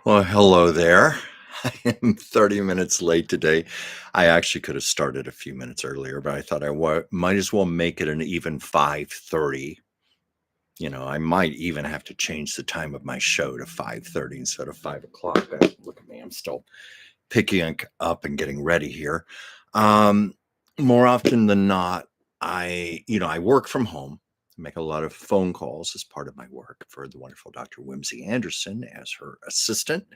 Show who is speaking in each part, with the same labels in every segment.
Speaker 1: Well, hello there. I am 30 minutes late today. I actually could have started a few minutes earlier, but I thought might as well make it an even 5:30. I might even have to change the time of my show to 5:30 instead of 5 o'clock. Look at me, I'm still picking up and getting ready here. Um, More often than not, I work from home. Make a lot of phone calls as part of my work for the wonderful Dr. Whimsy Anderson as her assistant.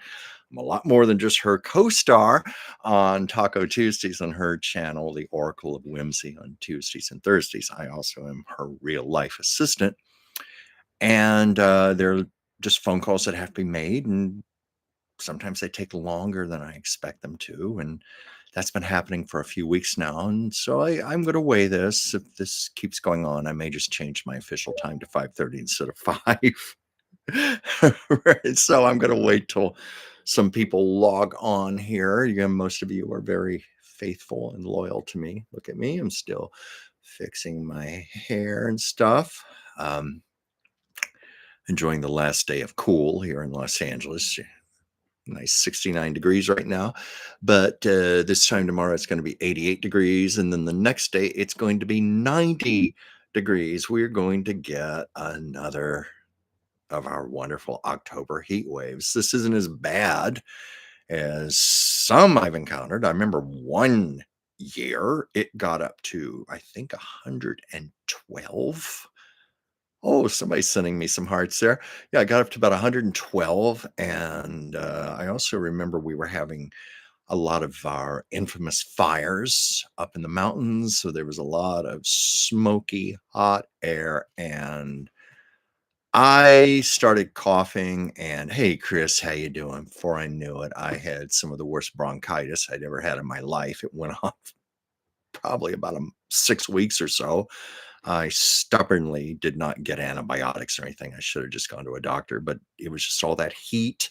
Speaker 1: I'm a lot more than just her co-star on Taco Tuesdays on her channel, The Oracle of Whimsy, on Tuesdays and Thursdays. I also am her real life assistant. And they're just phone calls that have to be made. And sometimes they take longer than I expect them to. And that's been happening for a few weeks now. And so I'm going to weigh this. If this keeps going on, I may just change my official time to 5:30 instead of 5. Right, so I'm gonna wait till some people log on here. Most of you are very faithful and loyal to me. Look at me, I'm still fixing my hair and stuff. Um, Enjoying the last day of cool here in Los Angeles. Nice 69 degrees right now, but this time tomorrow it's going to be 88 degrees, and then the next day it's going to be 90 degrees. We're going to get another of our wonderful October heat waves. This isn't as bad as some I've encountered. I remember one year it got up to, I think, 112. Oh, somebody's sending me some hearts there. Yeah, I got up to about 112. And I also remember we were having a lot of our infamous fires up in the mountains. So there was a lot of smoky, hot air, and I started coughing, and hey, Chris, how you doing? Before I knew it, I had some of the worst bronchitis I'd ever had in my life. It went on probably about 6 weeks or so. I stubbornly did not get antibiotics or anything. I should have just gone to a doctor, but it was just all that heat.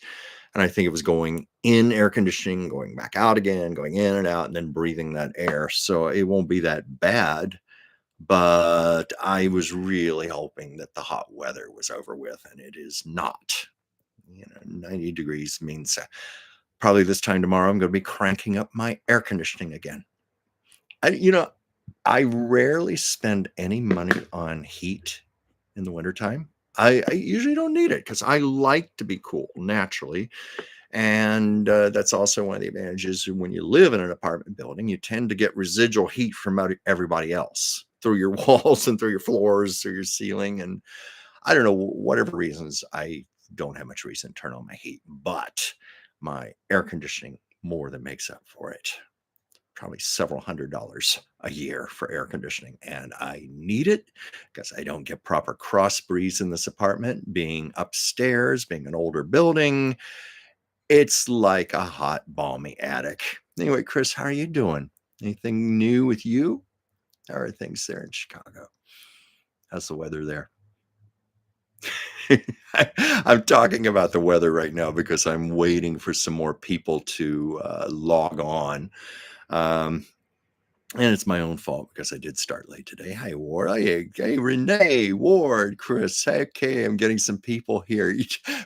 Speaker 1: And I think it was going in air conditioning, going back out again, going in and out, and then breathing that air. So it won't be that bad, but I was really hoping that the hot weather was over with, and it is not. 90 degrees means probably this time tomorrow I'm going to be cranking up my air conditioning again. I, you know, I rarely spend any money on heat in the wintertime. I usually don't need it because I like to be cool naturally. And that's also one of the advantages when you live in an apartment building. You tend to get residual heat from everybody else through your walls and through your floors, through your ceiling. And I don't know, whatever reasons, I don't have much reason to turn on my heat, but my air conditioning more than makes up for it. Probably several $100s a year for air conditioning. And I need it because I don't get proper cross breeze in this apartment. Being upstairs, being an older building, it's like a hot, balmy attic. Anyway, Chris, how are you doing? Anything new with you? How are things there in Chicago? How's the weather there? I'm talking about the weather right now because I'm waiting for some more people to log on. Um, and it's my own fault because I did start late today. Hi, Ward. Hey, Renee, Ward, Chris. Okay, I'm getting some people here.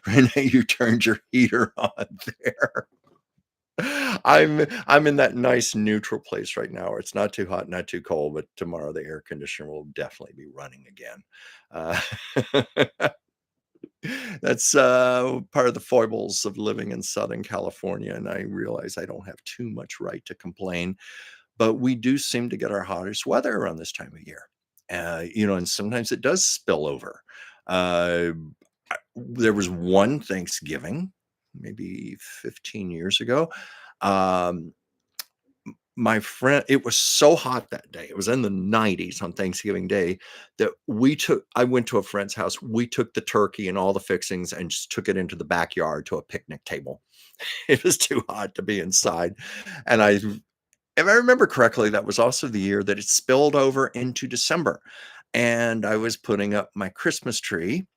Speaker 1: Renee, you turned your heater on there. I'm in that nice neutral place right now where it's not too hot, not too cold, but tomorrow the air conditioner will definitely be running again. Uh, That's part of the foibles of living in Southern California, and I realize I don't have too much right to complain, but we do seem to get our hottest weather around this time of year. And sometimes it does spill over. Uh, there was one Thanksgiving, maybe 15 years ago. Um, my friend, it was so hot that day. It was in the 90s on Thanksgiving Day that I went to a friend's house. We took the turkey and all the fixings and just took it into the backyard to a picnic table. It was too hot to be inside. And if I remember correctly, that was also the year that it spilled over into December. And I was putting up my Christmas tree,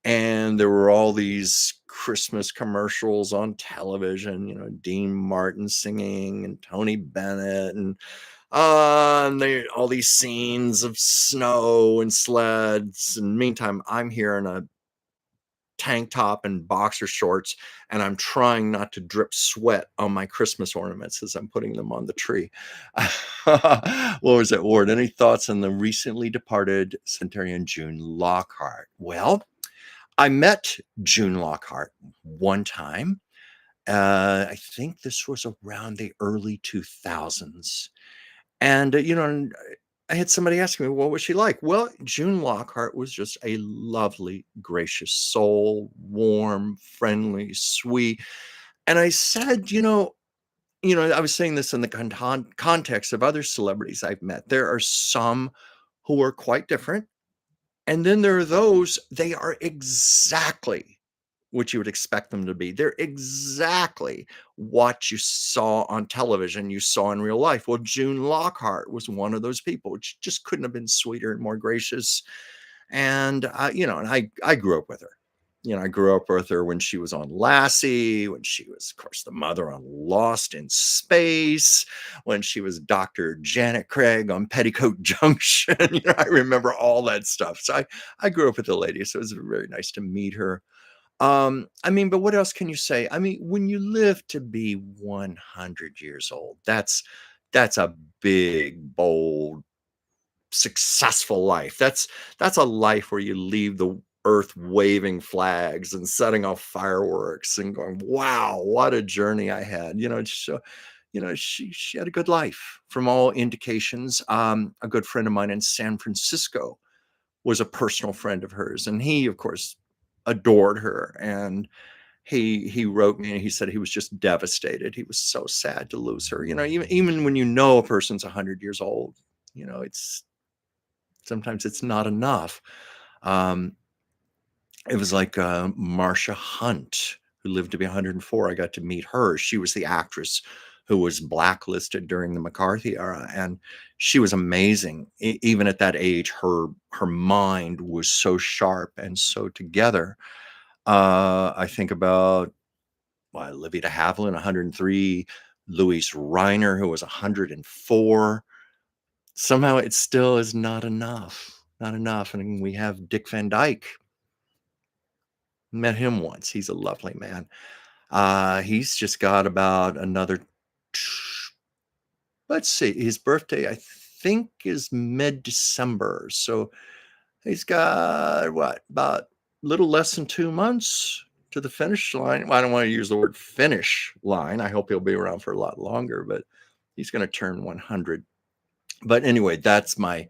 Speaker 1: and there were all these Christmas commercials on television, Dean Martin singing and Tony Bennett, and all these scenes of snow and sleds. And meantime, I'm here in a tank top and boxer shorts, and I'm trying not to drip sweat on my Christmas ornaments as I'm putting them on the tree. What was that, Ward? Any thoughts on the recently departed centenarian June Lockhart? Well, I met June Lockhart one time. I think this was around the early 2000s. And, I had somebody ask me, what was she like? Well, June Lockhart was just a lovely, gracious soul, warm, friendly, sweet. And I said, I was saying this in the context of other celebrities I've met. There are some who are quite different. And then there are those, they are exactly what you would expect them to be. They're exactly what you saw on television, you saw in real life. Well, June Lockhart was one of those people, which just couldn't have been sweeter and more gracious. And and I grew up with her. I grew up with her when she was on Lassie, when she was, of course, the mother on Lost in Space, when she was Dr. Janet Craig on Petticoat Junction. I remember all that stuff. So I grew up with the lady, so it was very nice to meet her. But what else can you say? I mean, when you live to be 100 years old, that's a big, bold, successful life. That's a life where you leave the earth waving flags and setting off fireworks and going, "Wow, what a journey I had." So, she had a good life from all indications. A good friend of mine in San Francisco was a personal friend of hers, and he, of course, adored her. And he wrote me and he said he was just devastated. He was so sad to lose her. Even when a person's 100 years old, it's sometimes it's not enough. Um, it was like Marsha Hunt, who lived to be 104. I got to meet her. She was the actress who was blacklisted during the McCarthy era, and she was amazing. Even at that age, her mind was so sharp and so together. I think about Olivia de Havilland, 103, Louise Reiner, who was 104. Somehow it still is not enough. Not enough. And we have Dick Van Dyke. Met him once. He's a lovely man. He's just got about another, let's see, his birthday, I think, is mid-December. So he's got about a little less than 2 months to the finish line. Well, I don't want to use the word finish line. I hope he'll be around for a lot longer, but he's going to turn 100. But anyway, that's my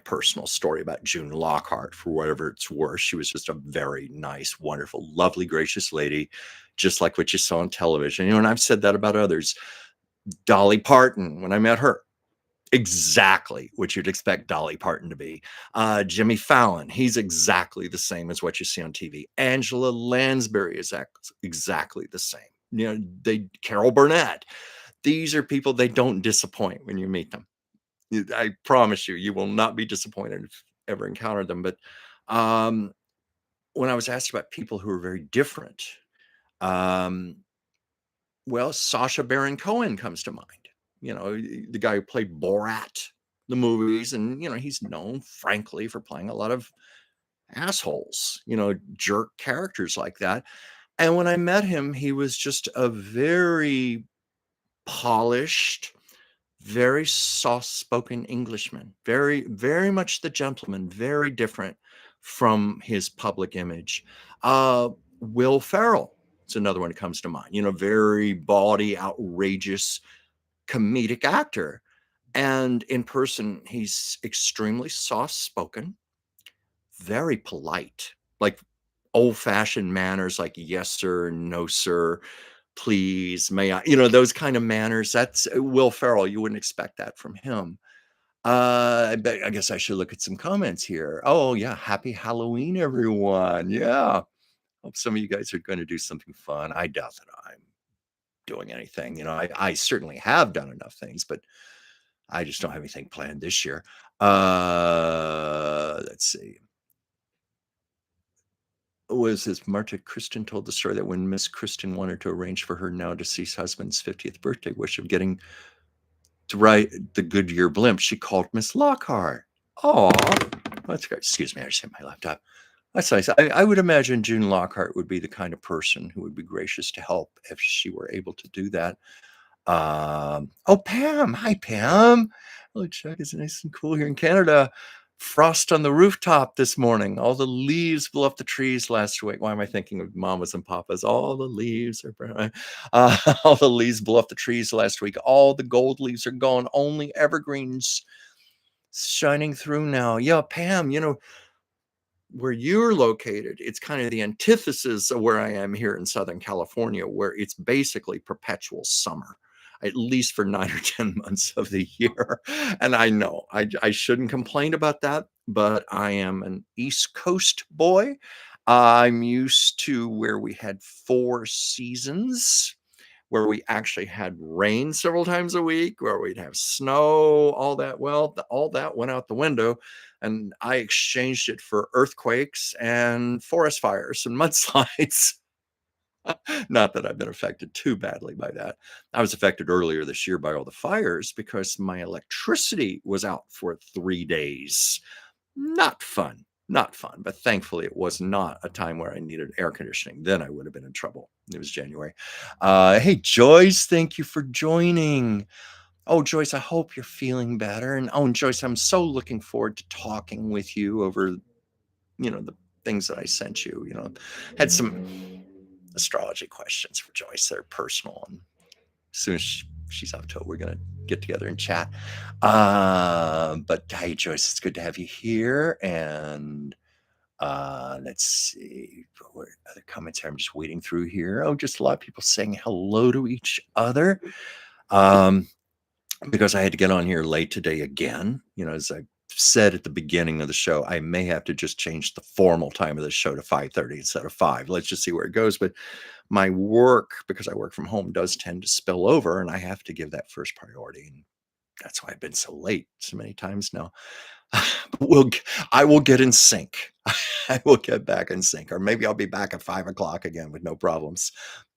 Speaker 1: personal story about June Lockhart, for whatever it's worth. She was just a very nice, wonderful, lovely, gracious lady, just like what you saw on television. And I've said that about others. Dolly Parton, when I met her, exactly what you'd expect Dolly Parton to be. Jimmy Fallon, he's exactly the same as what you see on TV. Angela Lansbury is exactly the same. Carol Burnett. These are people, they don't disappoint when you meet them. I promise you, you will not be disappointed if you ever encounter them. But um, when I was asked about people who are very different, um, well, Sacha Baron Cohen comes to mind. The guy who played Borat, the movies, and he's known, frankly, for playing a lot of assholes, jerk characters like that. And when I met him, he was just a very polished, very soft-spoken Englishman, very, very much the gentleman, very different from his public image. Will Ferrell is another one that comes to mind. Very bawdy, outrageous, comedic actor. And in person, he's extremely soft-spoken, very polite, like old-fashioned manners, like yes, sir, no, sir, please, may I, those kind of manners. That's Will Ferrell. You wouldn't expect that from him. I guess I should look at some comments here. Oh, yeah. Happy Halloween, everyone. Yeah. Hope some of you guys are going to do something fun. I doubt that I'm doing anything. I certainly have done enough things, but I just don't have anything planned this year. Let's see. Was this Marta Kristen told the story that when Miss Kristen wanted to arrange for her now deceased husband's 50th birthday wish of getting to ride the Goodyear blimp, she called Miss Lockhart. Oh, that's great. Excuse me, I just hit my laptop. That's nice. I would imagine June Lockhart would be the kind of person who would be gracious to help if she were able to do that. Oh, Pam. Hi, Pam. Oh, Chuck, it's nice and cool here in Canada. Frost on the rooftop this morning. All the leaves blew off the trees last week. Why am I thinking of mamas and papas? All the leaves are brown. All the leaves blew off the trees last week. All the gold leaves are gone. Only evergreens shining through now. Yeah, Pam, where you're located, it's kind of the antithesis of where I am here in Southern California, where it's basically perpetual summer, at least for 9 or 10 months of the year. And I know I shouldn't complain about that, but I am an East Coast boy. I'm used to where we had 4 seasons, where we actually had rain several times a week, where we'd have snow, all that. Well, all that went out the window, and I exchanged it for earthquakes and forest fires and mudslides. Not that I've been affected too badly by that. I was affected earlier this year by all the fires because my electricity was out for 3 days. Not fun. Not fun, but thankfully it was not a time where I needed air conditioning. Then I would have been in trouble. It was January. Hey, Joyce, thank you for joining. Oh, Joyce, I hope you're feeling better. And Joyce, I'm so looking forward to talking with you over, the things that I sent you. Had some astrology questions for Joyce that are personal. And as soon as she's up to it, we're gonna get together and chat. But hey, Joyce, it's good to have you here. And let's see what other comments here. I'm just wading through here. Oh, just a lot of people saying hello to each other. Because I had to get on here late today again. As I said at the beginning of the show, I may have to just change the formal time of the show to 5:30 instead of 5. Let's just see where it goes. But my work, because I work from home, does tend to spill over, and I have to give that first priority. And that's why I've been so late so many times now. But I will get in sync. I will get back in sync, or maybe I'll be back at 5 o'clock again with no problems.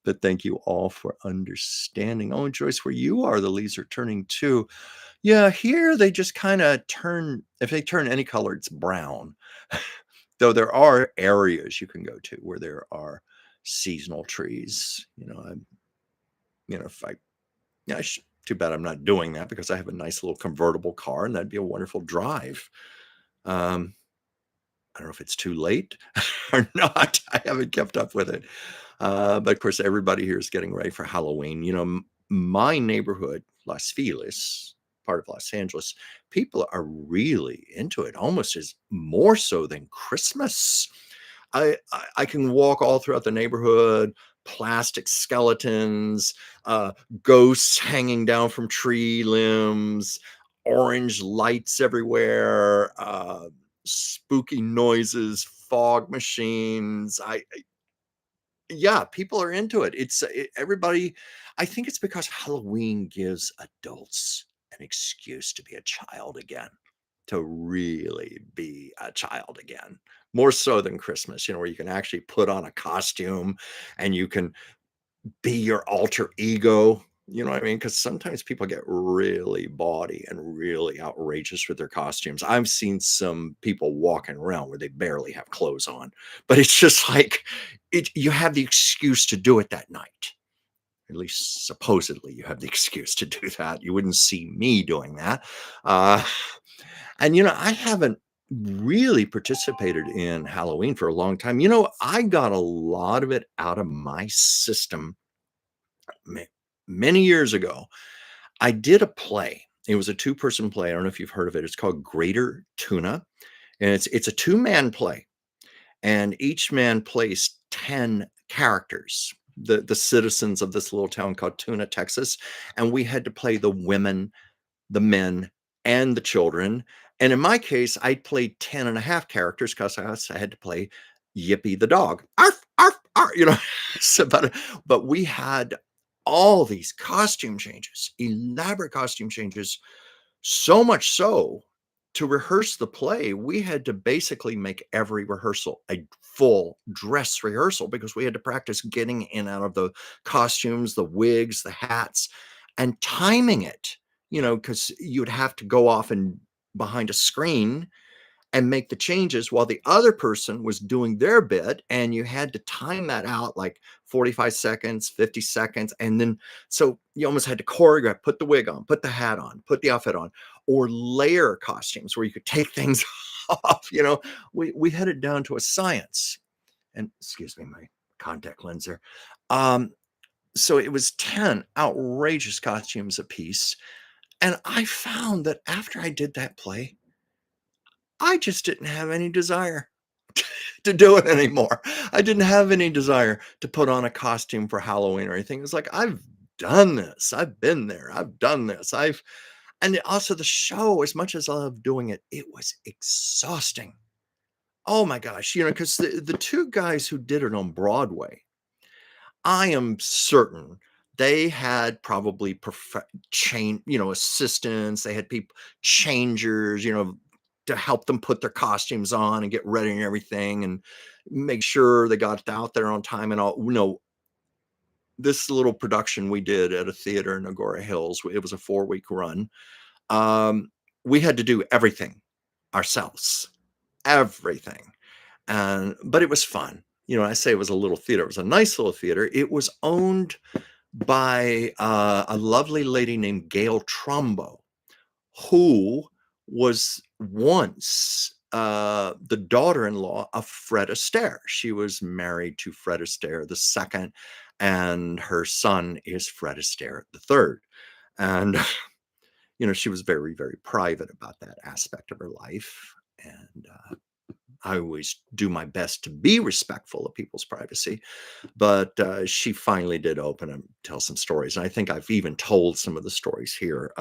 Speaker 1: But thank you all for understanding. Oh, and Joyce, where you are, the leaves are turning too. Yeah, here they just kind of turn. If they turn any color, it's brown. Though there are areas you can go to where there are seasonal trees. If I, yeah, too bad I'm not doing that because I have a nice little convertible car and that'd be a wonderful drive. Um, I don't know if it's too late or not. I haven't kept up with it. But of course, everybody here is getting ready for Halloween. My neighborhood, Las Feliz, part of Los Angeles, people are really into it, almost as more so than Christmas. I can walk all throughout the neighborhood, plastic skeletons, ghosts hanging down from tree limbs, orange lights everywhere, spooky noises, fog machines. Yeah, people are into it. Everybody. I think it's because Halloween gives adults an excuse to be a child again, to really be a child again, more so than Christmas, where you can actually put on a costume and you can be your alter ego. You know what I mean? Because sometimes people get really bawdy and really outrageous with their costumes. I've seen some people walking around where they barely have clothes on, but it's just like you have the excuse to do it that night. At least supposedly you have the excuse to do that. You wouldn't see me doing that. Uh, and I haven't really participated in Halloween for a long time. I got a lot of it out of my system ma- many years ago. I did a play. It was a two-person play. I don't know if you've heard of it. It's called Greater Tuna, and it's a two-man play, and each man plays 10 characters, the citizens of this little town called Tuna, Texas, and we had to play the women, the men, and the children. And in my case, I played 10 and a half characters because I had to play Yippee the dog. Arf, arf, arf, so, but we had all these costume changes, elaborate costume changes, so much so to rehearse the play, we had to basically make every rehearsal a full dress rehearsal because we had to practice getting in and out of the costumes, the wigs, the hats, and timing it, because you'd have to go off and behind a screen and make the changes while the other person was doing their bit, and you had to time that out like 45 seconds, 50 seconds, and then so you almost had to choreograph, put the wig on, put the hat on, put the outfit on, or layer costumes where you could take things off, we had it down to a science. And excuse me, my contact lens there. Um, so it was 10 outrageous costumes apiece, and I found that after I did that play, I just didn't have any desire to do it anymore. I didn't have any desire to put on a costume for Halloween or anything. It was like, I've done this. I've been there. I've done this. And also the show, as much as I love doing it, it was exhausting. Oh my gosh, because the two guys who did it on Broadway, I am certain they had probably assistants. They had people, changers, to help them put their costumes on and get ready and everything, and make sure they got out there on time and all. This little production we did at a theater in Agora Hills, it was a 4-week run. Um, we had to do everything ourselves, everything. But it was fun. I say it was a little theater. It was a nice little theater. It was owned by a lovely lady named Gail Trumbo, who was once the daughter-in-law of Fred Astaire. She was married to Fred Astaire the second, and her son is Fred Astaire the third. And she was very, very private about that aspect of her life. And I always do my best to be respectful of people's privacy, but she finally did open and tell some stories. And I think I've even told some of the stories here,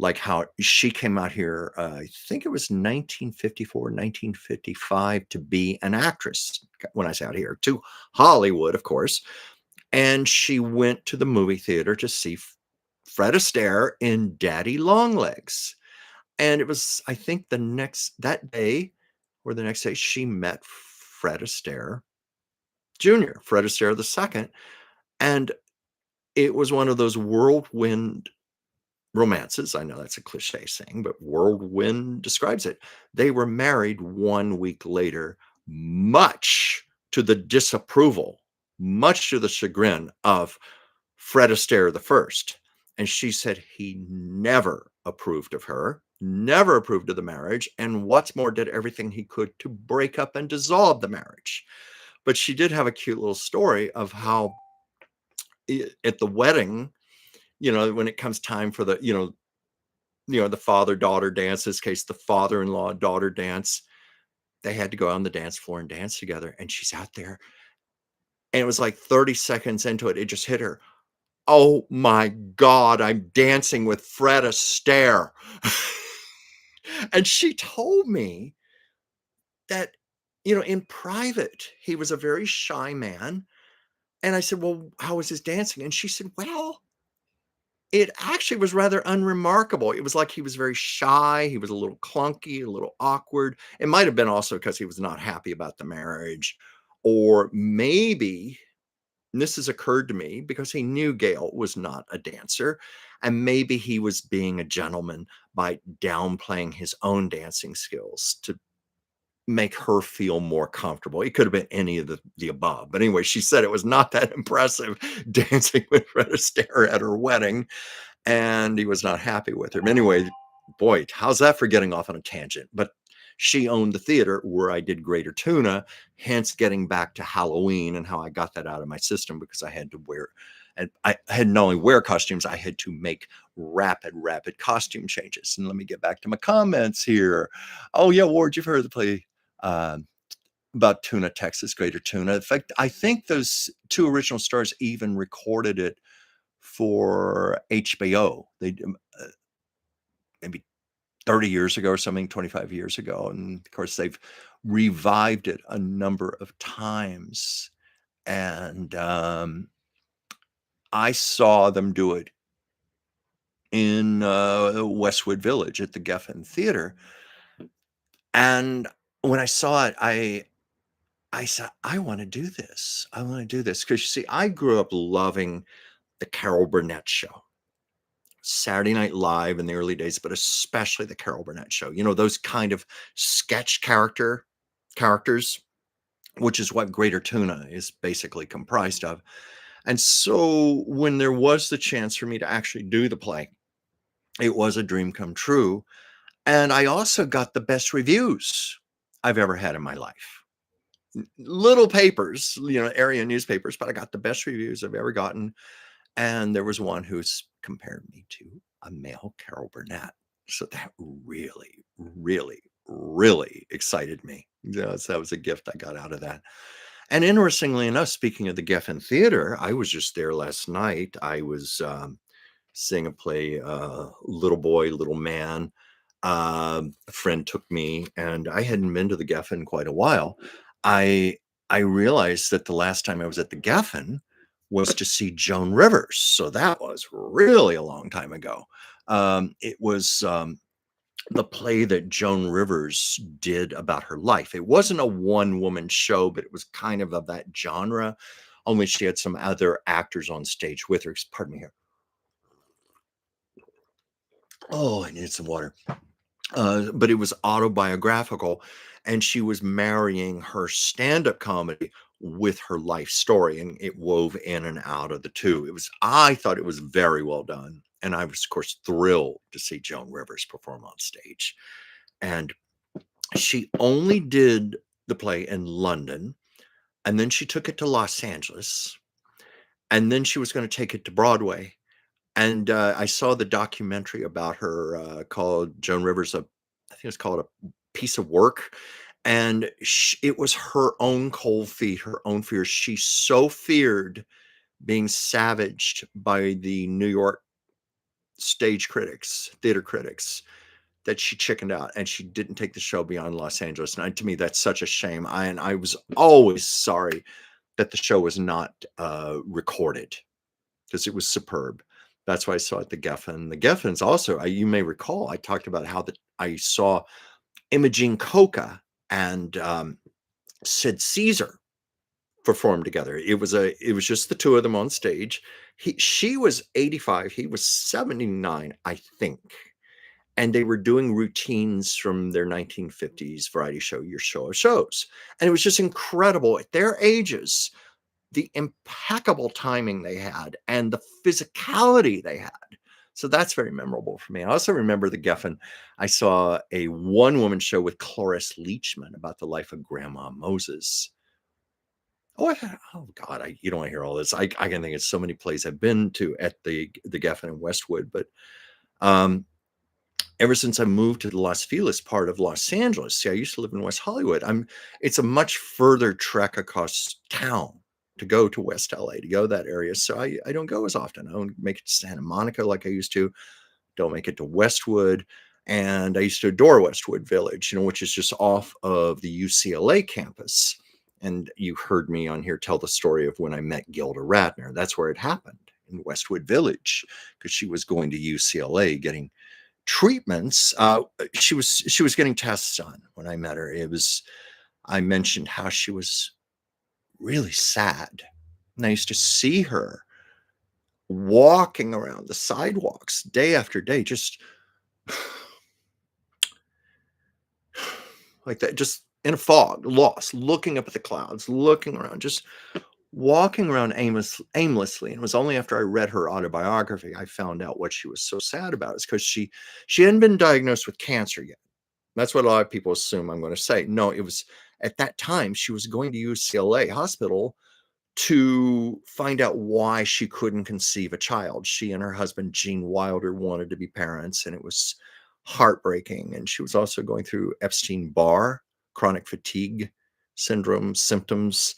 Speaker 1: like how she came out here, I think it was 1954, 1955, to be an actress. When I say out here, to Hollywood, of course. And she went to the movie theater to see Fred Astaire in Daddy Longlegs. And it was, I think, that day or the next day, she met Fred Astaire Jr., Fred Astaire the second, and it was one of those whirlwind romances. I know that's a cliche saying, but whirlwind describes it. They were married 1 week later, much to the disapproval, much to the chagrin of Fred Astaire the first. And she said he never approved of her, never approved of the marriage, and what's more, did everything he could to break up and dissolve the marriage. But she did have a cute little story of how at the wedding, when it comes time for the father-daughter dance, in this case, the father-in-law daughter dance, they had to go on the dance floor and dance together. And she's out there, and it was like 30 seconds into it, it just hit her. Oh my God, I'm dancing with Fred Astaire. And she told me that, in private, he was a very shy man. And I said, well, how was his dancing? And she said, well, it actually was rather unremarkable. It was like he was very shy. He was a little clunky, a little awkward. It might have been also because he was not happy about the marriage. Or maybe, and this has occurred to me because he knew Gail was not a dancer, and maybe he was being a gentleman by downplaying his own dancing skills to make her feel more comfortable. It could have been any of the above. But anyway, she said it was not that impressive dancing with Fred Astaire at her wedding, and he was not happy with her. Anyway, boy, how's that for getting off on a tangent? But she owned the theater where I did Greater Tuna, hence getting back to Halloween and how I got that out of my system, because I had to wear, and I had not only wear costumes, I had to make rapid costume changes. And let me get back to my comments here. Oh yeah, Ward, you've heard the play uh, about Tuna, Texas, Greater Tuna. In fact, I think those two original stars even recorded it for HBO. They maybe 30 years ago or something, 25 years ago. And of course, they've revived it a number of times. And I saw them do it in Westwood Village at the Geffen Theater. And when I saw it, I said, I want to do this. I want to do this. Because you see, I grew up loving the Carol Burnett show. Saturday Night Live in the early days, but especially the Carol Burnett show. You know, those kind of sketch characters, which is what Greater Tuna is basically comprised of. And so when there was the chance for me to actually do the play, it was a dream come true. And I also got the best reviews I've ever had in my life. Little papers, you know, area newspapers, but I got the best reviews I've ever gotten. And there was one who's compared me to a male Carol Burnett. So that really, really, really excited me. So that was a gift I got out of that. And interestingly enough, speaking of the Geffen Theater, I was just there last night. I was seeing a play, Little Boy, Little Man. A friend took me, and I hadn't been to the Geffen in quite a while. I I realized that the last time I was at the Geffen was to see Joan Rivers, so that was really a long time ago. It was the play that Joan Rivers did about her life. It wasn't a one woman show, but it was kind of that genre. Only she had some other actors on stage with her. Pardon me here. Oh, I needed some water. But it was autobiographical, and she was marrying her stand-up comedy with her life story, and it wove in and out of the two. I thought it was very well done, and I was, of course, thrilled to see Joan Rivers perform on stage. And she only did the play in London, and then she took it to Los Angeles, and then she was going to take it to Broadway. And I saw the documentary about her called Joan Rivers. I think it's called A Piece of Work. And it was her own cold feet, her own fears. She so feared being savaged by the New York stage critics, theater critics, that she chickened out and she didn't take the show beyond Los Angeles. And to me, that's such a shame. And I was always sorry that the show was not recorded because it was superb. That's why I saw it at the Geffen. The Geffen's also, you may recall, I talked about how I saw Imogene Coca and Sid Caesar perform together. It was just the two of them on stage. She was 85, he was 79, I think. And they were doing routines from their 1950s variety show, Your Show of Shows. And it was just incredible at their ages, the impeccable timing they had and the physicality they had. So that's very memorable for me. I also remember the Geffen. I saw a one-woman show with Cloris Leachman about the life of Grandma Moses. Oh God, you don't want to hear all this. I can think of so many plays I've been to at the Geffen in Westwood, but um, ever since I moved to the Los Feliz part of Los Angeles, see, I used to live in West Hollywood. It's a much further trek across town to go to West LA, to go that area. So I don't go as often. I don't make it to Santa Monica like I used to. Don't make it to Westwood. And I used to adore Westwood Village, which is just off of the UCLA campus. And you heard me on here tell the story of when I met Gilda Radner. That's where it happened, in Westwood Village, because she was going to UCLA getting treatments. She was getting tests done when I met her. I mentioned how she was really sad. And I used to see her walking around the sidewalks day after day, just like that, just in a fog, lost, looking up at the clouds, looking around, just walking around aimlessly. And it was only after I read her autobiography I found out what she was so sad about. Is because she hadn't been diagnosed with cancer yet. That's what a lot of people assume I'm going to say. No, it was at that time she was going to UCLA hospital to find out why she couldn't conceive a child. She and her husband, Gene Wilder, wanted to be parents, and it was heartbreaking. And she was also going through Epstein-Barr, chronic fatigue syndrome symptoms.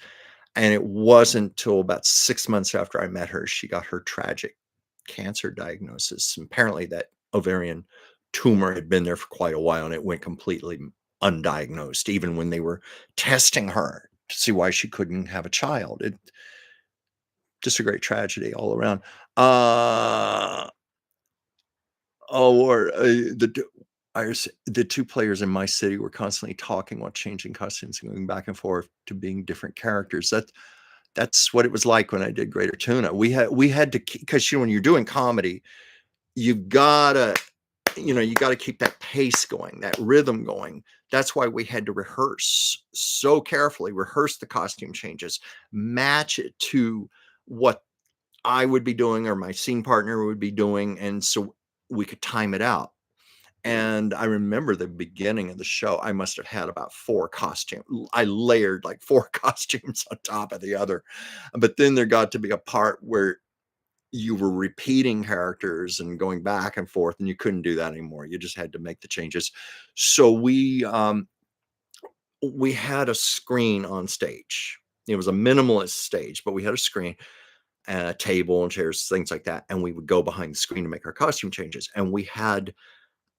Speaker 1: And it wasn't until about 6 months after I met her, she got her tragic cancer diagnosis. Apparently that ovarian tumor had been there for quite a while, and it went completely undiagnosed, even when they were testing her to see why she couldn't have a child. Just a great tragedy all around. Or the two players in my city were constantly talking while changing costumes and going back and forth to being different characters. That's what it was like when I did Greater Tuna. We had to, because when you're doing comedy, you've gotta you gotta keep that pace going, that rhythm going. That's why we had to rehearse so carefully, rehearse the costume changes, match it to what I would be doing or my scene partner would be doing, and so we could time it out. And I remember the beginning of the show, I must have had about 4 costume I layered like 4 costumes on top of the other. But then there got to be a part where you were repeating characters and going back and forth, and you couldn't do that anymore. You just had to make the changes. So we had a screen on stage. It was a minimalist stage, but we had a screen and a table and chairs, things like that, and we would go behind the screen to make our costume changes, and we had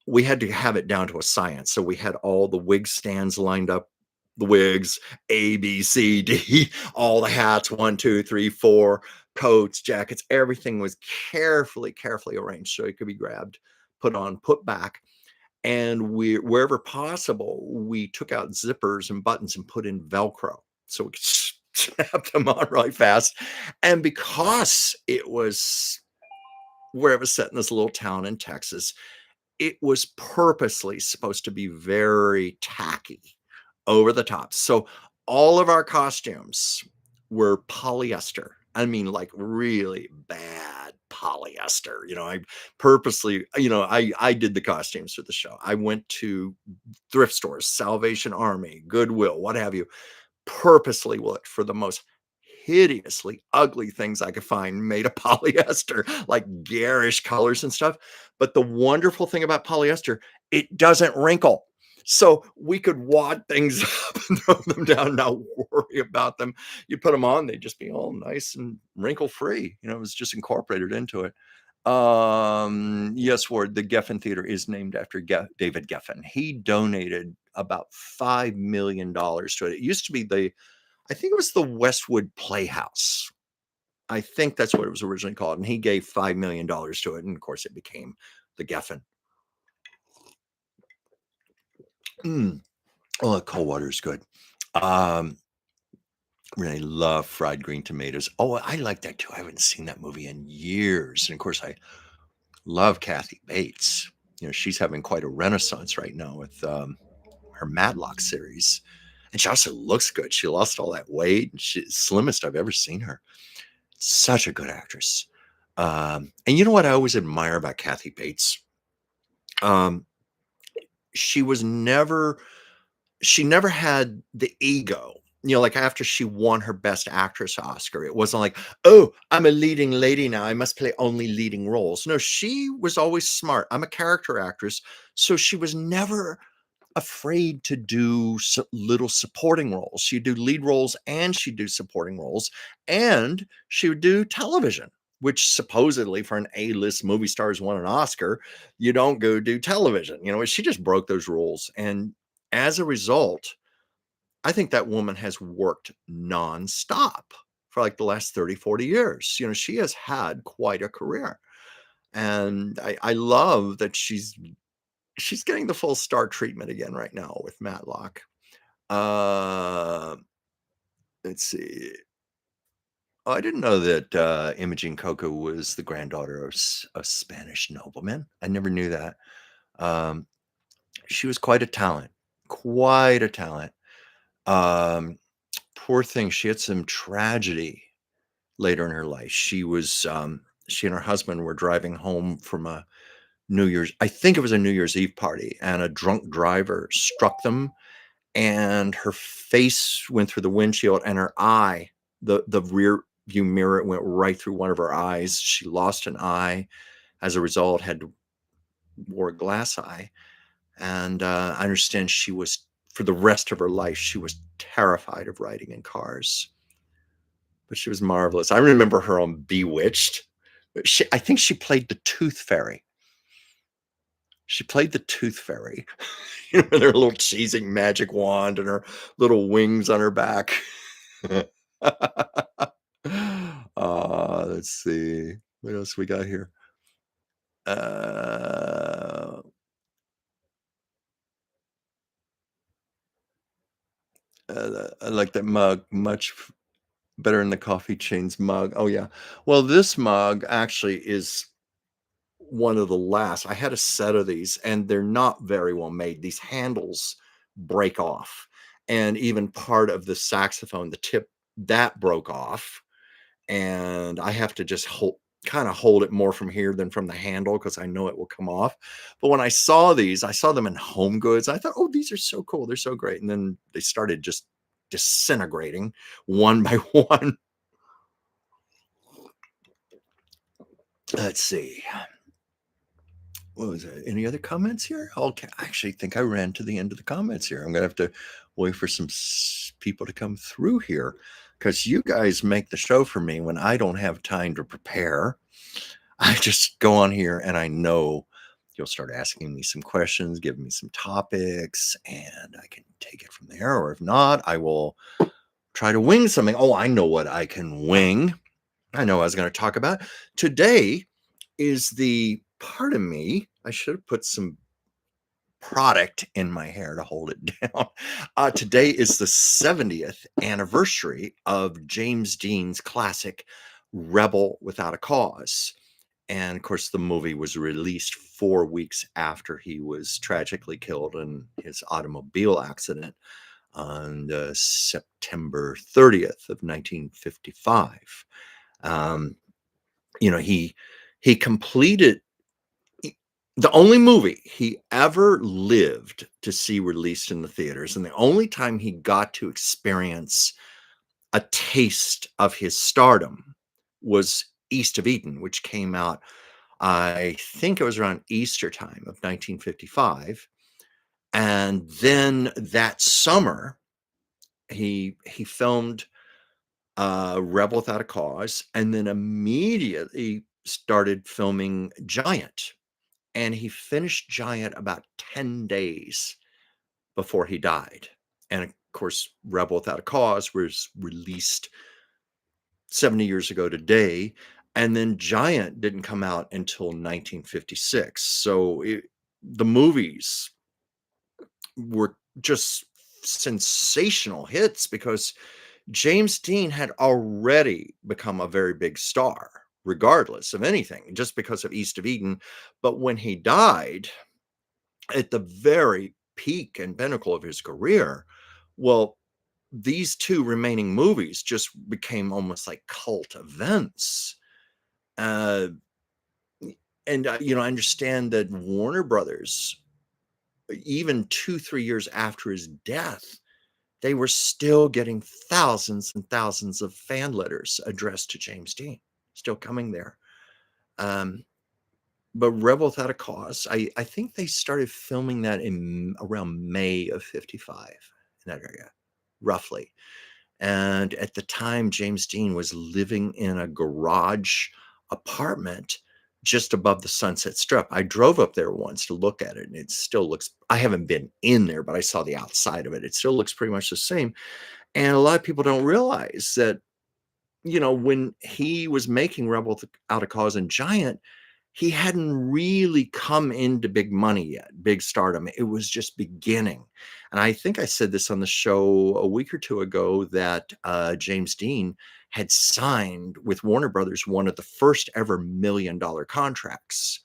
Speaker 1: to have it down to a science. So we had all the wig stands lined up, the wigs, A, B, C, D, all the hats, one, two, three, four, coats, jackets, everything was carefully, carefully arranged so it could be grabbed, put on, put back. And we, wherever possible, we took out zippers and buttons and put in Velcro so we could snap them on really fast. And because it was where it was set in this little town in Texas, it was purposely supposed to be very tacky, over the top. So all of our costumes were polyester. I mean, like really bad polyester. I purposely, I did the costumes for the show. I went to thrift stores, Salvation Army, Goodwill, what have you, purposely looked for the most hideously ugly things I could find made of polyester, like garish colors and stuff. But the wonderful thing about polyester, it doesn't wrinkle. So we could wad things up and throw them down, not worry about them. You put them on, they'd just be all nice and wrinkle free. It was just incorporated into it. Yes, Ward, the Geffen Theater is named after David Geffen. He donated about $5 million to it. It used to be I think it was the Westwood Playhouse. I think that's what it was originally called. And he gave $5 million to it. And of course, it became the Geffen. Mm. Oh, cold water is good. Um, really love fried green tomatoes. Oh, I like that too. I haven't seen that movie in years. And of course, I love Kathy Bates. She's having quite a renaissance right now with her Matlock series. And she also looks good. She lost all that weight. She's slimmest I've ever seen her. Such a good actress. And you know what I always admire about Kathy Bates? Um, she was never, she never had the ego. Like after she won her Best Actress Oscar, it wasn't like, oh, I'm a leading lady now. I must play only leading roles. No, she was always smart. I'm a character actress. So she was never afraid to do little supporting roles. She'd do lead roles and she'd do supporting roles, and she would do television, which supposedly for an A-list movie star who's won an Oscar, you don't go do television. She just broke those rules. And as a result, I think that woman has worked nonstop for like the last 30, 40 years. She has had quite a career. And I love that she's getting the full star treatment again right now with Matlock. Uh, let's see. Oh, I didn't know that Imogen Coco was the granddaughter of a Spanish nobleman. I never knew that. Um, she was quite a talent, quite a talent. Um, Poor thing, she had some tragedy later in her life. She and her husband were driving home from a I think it was a New Year's Eve party, and a drunk driver struck them, and her face went through the windshield, and her eye, the rear view mirror went right through one of her eyes. She lost an eye as a result, had to wore a glass eye. And I understand she was, for the rest of her life, she was terrified of riding in cars, but she was marvelous. I remember her on Bewitched. I think she played the Tooth Fairy. She played the Tooth Fairy, with her little cheesing magic wand and her little wings on her back. Let's see. What else we got here? Uh, I like that mug much better than the coffee chain's mug. Oh, yeah. Well, this mug actually is one of the last. I had a set of these, and they're not very well made. These handles break off, and even part of the saxophone, the tip, that broke off, and I have to just hold it more from here than from the handle because I know it will come off. But when I saw these, I saw them in Home Goods. I thought, "Oh, these are so cool. They're so great." And then they started just disintegrating one by one. Let's see. What was that? Any other comments here? Okay, I actually think I ran to the end of the comments here. I'm gonna have to wait for some people to come through here because you guys make the show for me when I don't have time to prepare. I just go on here and I know you'll start asking me some questions, giving me some topics, and I can take it from there. Or if not, I will try to wing something. Oh, I know what I can wing. I know I was going to talk about. Today is the part of me. I should have put some product in my hair to hold it down. Today is the 70th anniversary of James Dean's classic Rebel Without a Cause. And of course, the movie was released 4 weeks after he was tragically killed in his automobile accident on September 30th of 1955. Um, he completed the only movie he ever lived to see released in the theaters, and the only time he got to experience a taste of his stardom was East of Eden, which came out, I think it was around Easter time of 1955. And then that summer, he filmed Rebel Without a Cause, and then immediately started filming Giant. And he finished Giant about 10 days before he died. And of course, Rebel Without a Cause was released 70 years ago today. And then Giant didn't come out until 1956. So the movies were just sensational hits because James Dean had already become a very big star, regardless of anything, just because of East of Eden. But when he died at the very peak and pinnacle of his career, well, these two remaining movies just became almost like cult events. Uh, and I understand that Warner Brothers, even 2, 3 years after his death, they were still getting thousands and thousands of fan letters addressed to James Dean, still coming there. Um, but Rebel Without a Cause, I think they started filming that in around May of 55 in that area, roughly. And at the time, James Dean was living in a garage apartment just above the Sunset Strip. I drove up there once to look at it, and it still looks, I haven't been in there, but I saw the outside of it. It still looks pretty much the same. And a lot of people don't realize that, when he was making Rebel Without a Cause and Giant, he hadn't really come into big money yet, big stardom. It was just beginning. And I think I said this on the show a week or two ago that James Dean had signed with Warner Brothers one of the first ever $1 million contracts.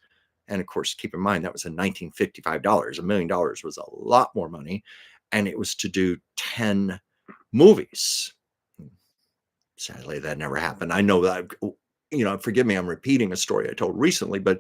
Speaker 1: And of course, keep in mind, that was in 1955 dollars. $1 million was a lot more money. And it was to do 10 movies. Sadly, that never happened. I know that, forgive me, I'm repeating a story I told recently, but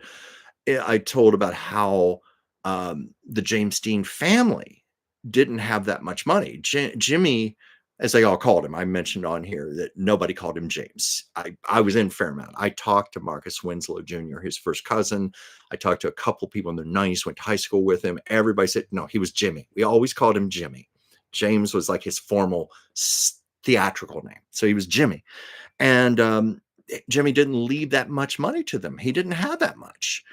Speaker 1: I told about how the James Dean family didn't have that much money. Jimmy, as they all called him, I mentioned on here that nobody called him James. I was in Fairmount. I talked to Marcus Winslow Jr., his first cousin. I talked to a couple people in their 90s, went to high school with him. Everybody said, no, he was Jimmy. We always called him Jimmy. James was like his formal theatrical name. So he was Jimmy. And Jimmy didn't leave that much money to them. He didn't have that much.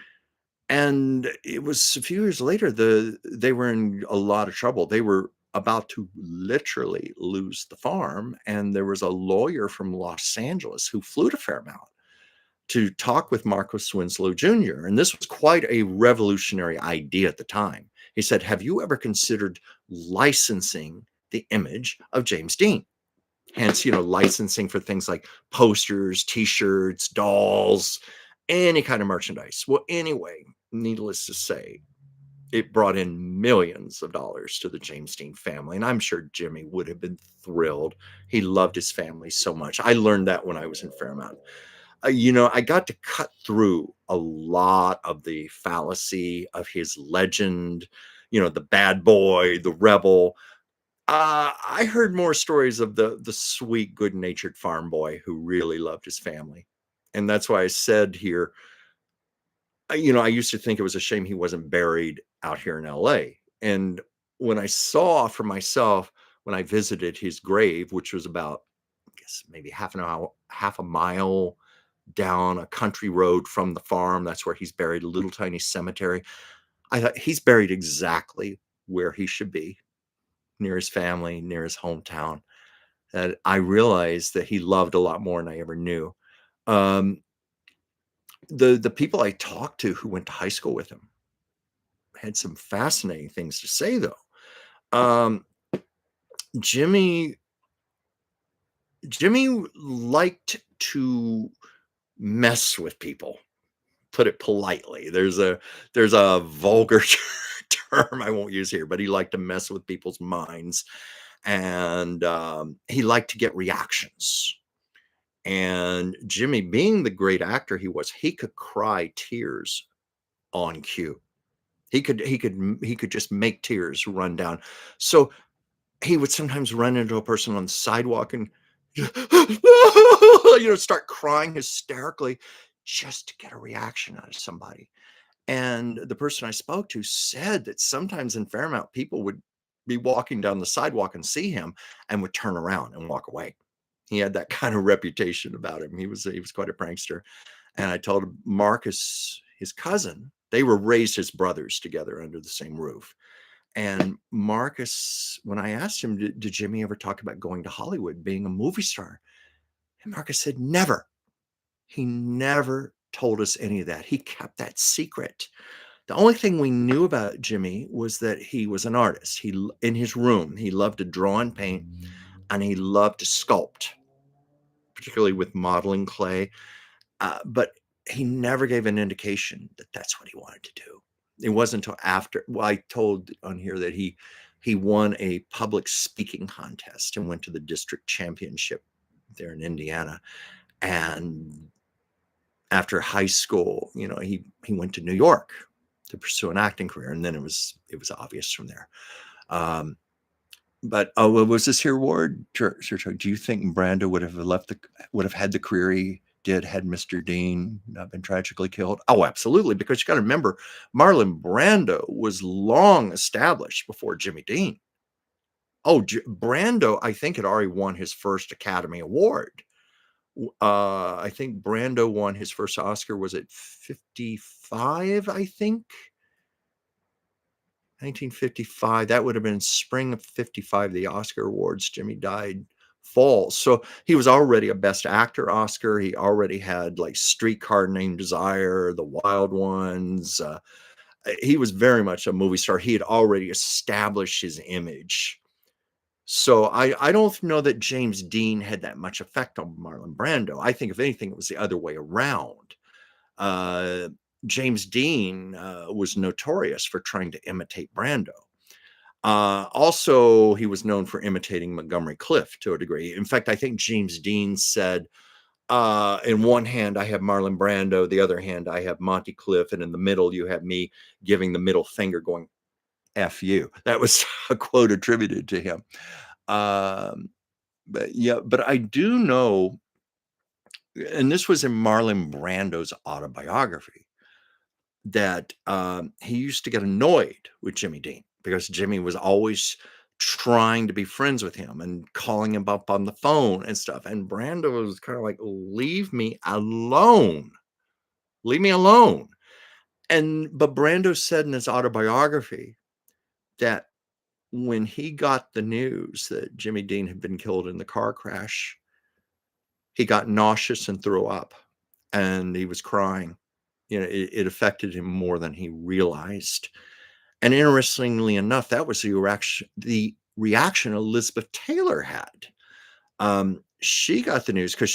Speaker 1: And it was a few years later, they were in a lot of trouble. They were about to literally lose the farm. And there was a lawyer from Los Angeles who flew to Fairmount to talk with Marcus Winslow Jr. And this was quite a revolutionary idea at the time. He said, have you ever considered licensing the image of James Dean? Hence, licensing for things like posters, T-shirts, dolls. any kind of merchandise. Well, anyway, needless to say, it brought in millions of dollars to the James Dean family, and I'm sure Jimmy would have been thrilled. He loved his family so much. I learned that when I was in Fairmount. I got to cut through a lot of the fallacy of his legend, the bad boy, the rebel. I heard more stories of the sweet, good-natured farm boy who really loved his family. And that's why I said here, I used to think it was a shame he wasn't buried out here in LA. And when I saw for myself, when I visited his grave, which was about, I guess, maybe half a mile down a country road from the farm, that's where he's buried, a little tiny cemetery. I thought he's buried exactly where he should be, near his family, near his hometown. That I realized that he loved a lot more than I ever knew. Um, the people I talked to who went to high school with him had some fascinating things to say, though. Um, Jimmy Jimmy liked to mess with people, put it politely. There's a vulgar term I won't use here, but he liked to mess with people's minds, and he liked to get reactions. And Jimmy, being the great actor he was, he could cry tears on cue. He could just make tears run down. So he would sometimes run into a person on the sidewalk and start crying hysterically just to get a reaction out of somebody. And the person I spoke to said that sometimes in Fairmount, people would be walking down the sidewalk and see him and would turn around and walk away. He had that kind of reputation about him. He was quite a prankster. And I told him Marcus, his cousin, they were raised as brothers together under the same roof. And Marcus, when I asked him, did Jimmy ever talk about going to Hollywood, being a movie star? And Marcus said, never. He never told us any of that. He kept that secret. The only thing we knew about Jimmy was that he was an artist. In his room, he loved to draw and paint, and he loved to sculpt, particularly with modeling clay. But he never gave an indication that that's what he wanted to do. It wasn't until after. Well, I told on here that he won a public speaking contest and went to the district championship there in Indiana. And after high school, he went to New York to pursue an acting career, and then it was obvious from there. Um, but what was this here, Ward? Sure, sure, sure. Do you think Brando would have had the career he did had Mr. Dean not been tragically killed? Oh, absolutely. Because you got to remember, Marlon Brando was long established before Jimmy Dean. Oh, Brando, I think, had already won his first Academy Award. I think Brando won his first Oscar was at 55, I think. 1955. That would have been spring of 55, the Oscar awards. Jimmy died fall. So he was already a Best Actor Oscar. He already had like Streetcar Named Desire, The Wild Ones. He was very much a movie star. He had already established his image. So I don't know that James Dean had that much effect on Marlon Brando. I think if anything, it was the other way around. Uh, James Dean was notorious for trying to imitate Brando. Also, he was known for imitating Montgomery Clift to a degree. In fact, I think James Dean said, in one hand, I have Marlon Brando, the other hand, I have Monty Clift, and in the middle, you have me giving the middle finger going, F you. That was a quote attributed to him. But yeah, but I do know, and this was in Marlon Brando's autobiography, that he used to get annoyed with Jimmy Dean because Jimmy was always trying to be friends with him and calling him up on the phone and stuff. And Brando was kind of like, leave me alone. Leave me alone. But Brando said in his autobiography that when he got the news that Jimmy Dean had been killed in the car crash, he got nauseous and threw up, and he was crying. It affected him more than he realized. And interestingly enough, that was the reaction Elizabeth Taylor had. she got the news because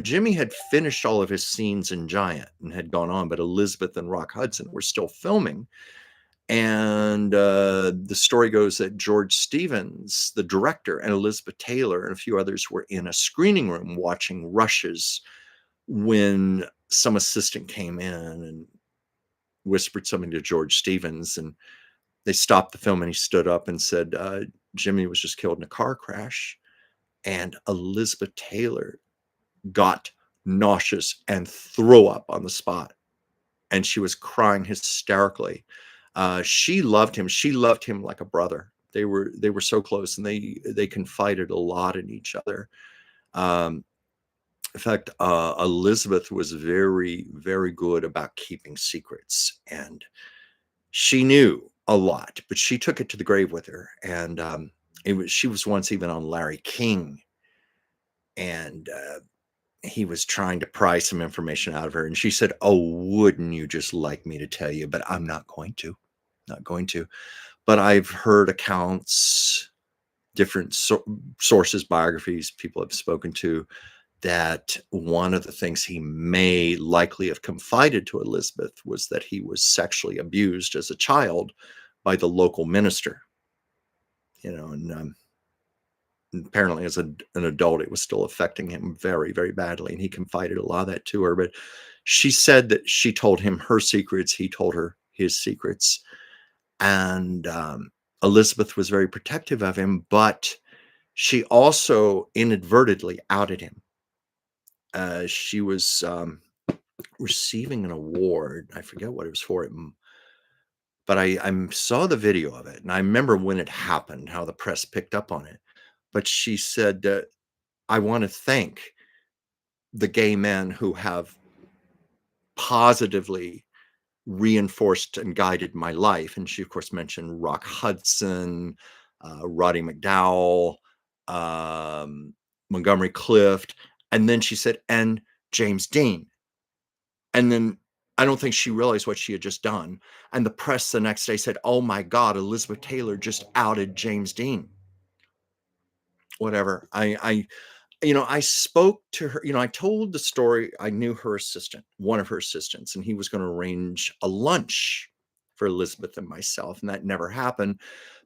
Speaker 1: Jimmy had finished all of his scenes in Giant and had gone on, but Elizabeth and Rock Hudson were still filming. And the story goes that George Stevens, the director, and Elizabeth Taylor and a few others were in a screening room watching rushes when some assistant came in and whispered something to George Stevens, and they stopped the film, and he stood up and said, Jimmy was just killed in a car crash. And Elizabeth Taylor got nauseous and threw up on the spot. And she was crying hysterically. She loved him. She loved him like a brother. They were so close, and they confided a lot in each other. Um, in fact, Elizabeth was very, very good about keeping secrets, and she knew a lot, but she took it to the grave with her. And she was once even on Larry King, and he was trying to pry some information out of her, and she said, "Oh, wouldn't you just like me to tell you? But I'm not going to, not going to." But I've heard accounts, different sources, biographies, people have spoken to, that one of the things he may likely have confided to Elizabeth was that he was sexually abused as a child by the local minister. And apparently as an adult, it was still affecting him very, very badly. And he confided a lot of that to her. But she said that she told him her secrets. He told her his secrets. And Elizabeth was very protective of him, but she also inadvertently outed him. She was receiving an award. I forget what it was for. But I saw the video of it. And I remember when it happened, how the press picked up on it. But she said, I want to thank the gay men who have positively reinforced and guided my life. And she, of course, mentioned Rock Hudson, Roddy McDowell, Montgomery Clift. And then she said, and James Dean. And then I don't think she realized what she had just done. And the press the next day said, oh my God, Elizabeth Taylor just outed James Dean. Whatever. I spoke to her, I told the story. I knew her assistant, one of her assistants, and he was going to arrange a lunch for Elizabeth and myself. And that never happened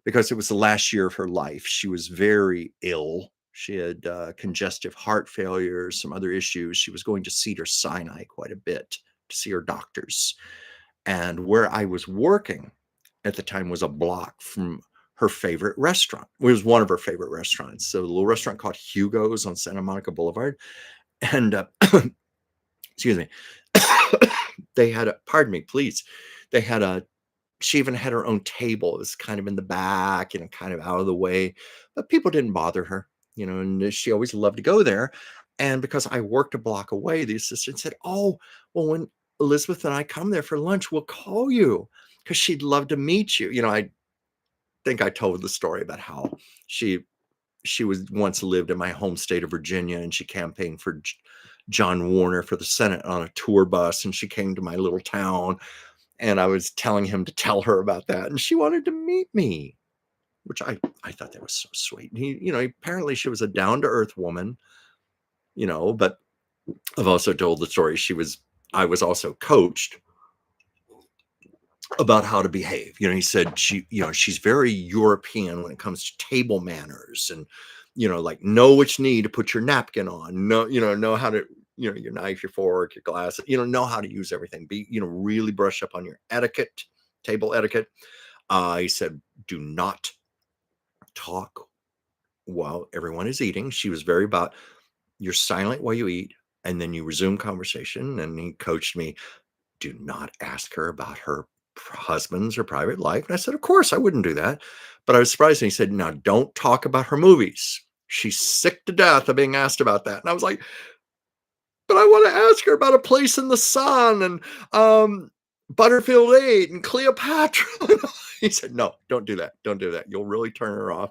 Speaker 1: because it was the last year of her life. She was very ill. She had congestive heart failure, some other issues. She was going to Cedars-Sinai quite a bit to see her doctors. And where I was working at the time was a block from her favorite restaurant. It was one of her favorite restaurants. So a little restaurant called Hugo's on Santa Monica Boulevard. And excuse me, they had pardon me, please. They had she even had her own table. It was kind of in the back, kind of out of the way, but people didn't bother her, and she always loved to go there. And because I worked a block away, the assistant said, oh, well, when Elizabeth and I come there for lunch, we'll call you because she'd love to meet you. I think I told the story about how she was once lived in my home state of Virginia, and she campaigned for John Warner for the Senate on a tour bus, and she came to my little town, and I was telling him to tell her about that, and she wanted to meet me, which I thought that was so sweet. And he, apparently she was a down-to-earth woman, but I've also told the story. I was also coached about how to behave. He said she's very European when it comes to table manners, and like know which knee to put your napkin on, know how to, your knife, your fork, your glass, know how to use everything. Be, really brush up on your etiquette, table etiquette. He said, do not talk while everyone is eating. She was very about you're silent while you eat, and then you resume conversation. And he coached me, do not ask her about her husband's or private life. And I said, of course, I wouldn't do that. But I was surprised. And he said, now don't talk about her movies. She's sick to death of being asked about that. And I was like, but I want to ask her about A Place in the Sun and Butterfield 8 and Cleopatra. He said, no, don't do that. Don't do that. You'll really turn her off.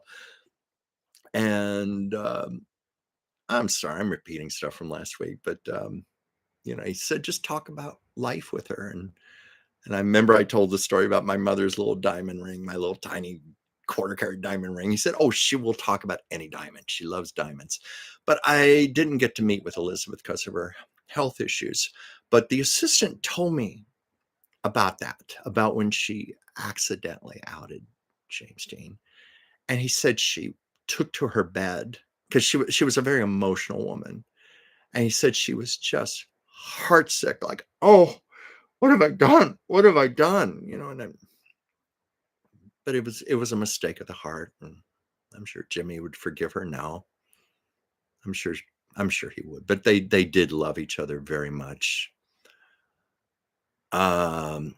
Speaker 1: And I'm sorry, I'm repeating stuff from last week, but he said, just talk about life with her. And I remember I told the story about my mother's little diamond ring, my little tiny quarter carat diamond ring. He said, "Oh, she will talk about any diamond. She loves diamonds." But I didn't get to meet with Elizabeth because of her health issues. But the assistant told me about that, about when she accidentally outed James Dean. And he said she took to her bed because she was a very emotional woman. And he said she was just heartsick, like, "Oh, what have I done? What have I done?" But it was a mistake of the heart, and I'm sure Jimmy would forgive her now. I'm sure I'm sure he would. But they did love each other very much. Um,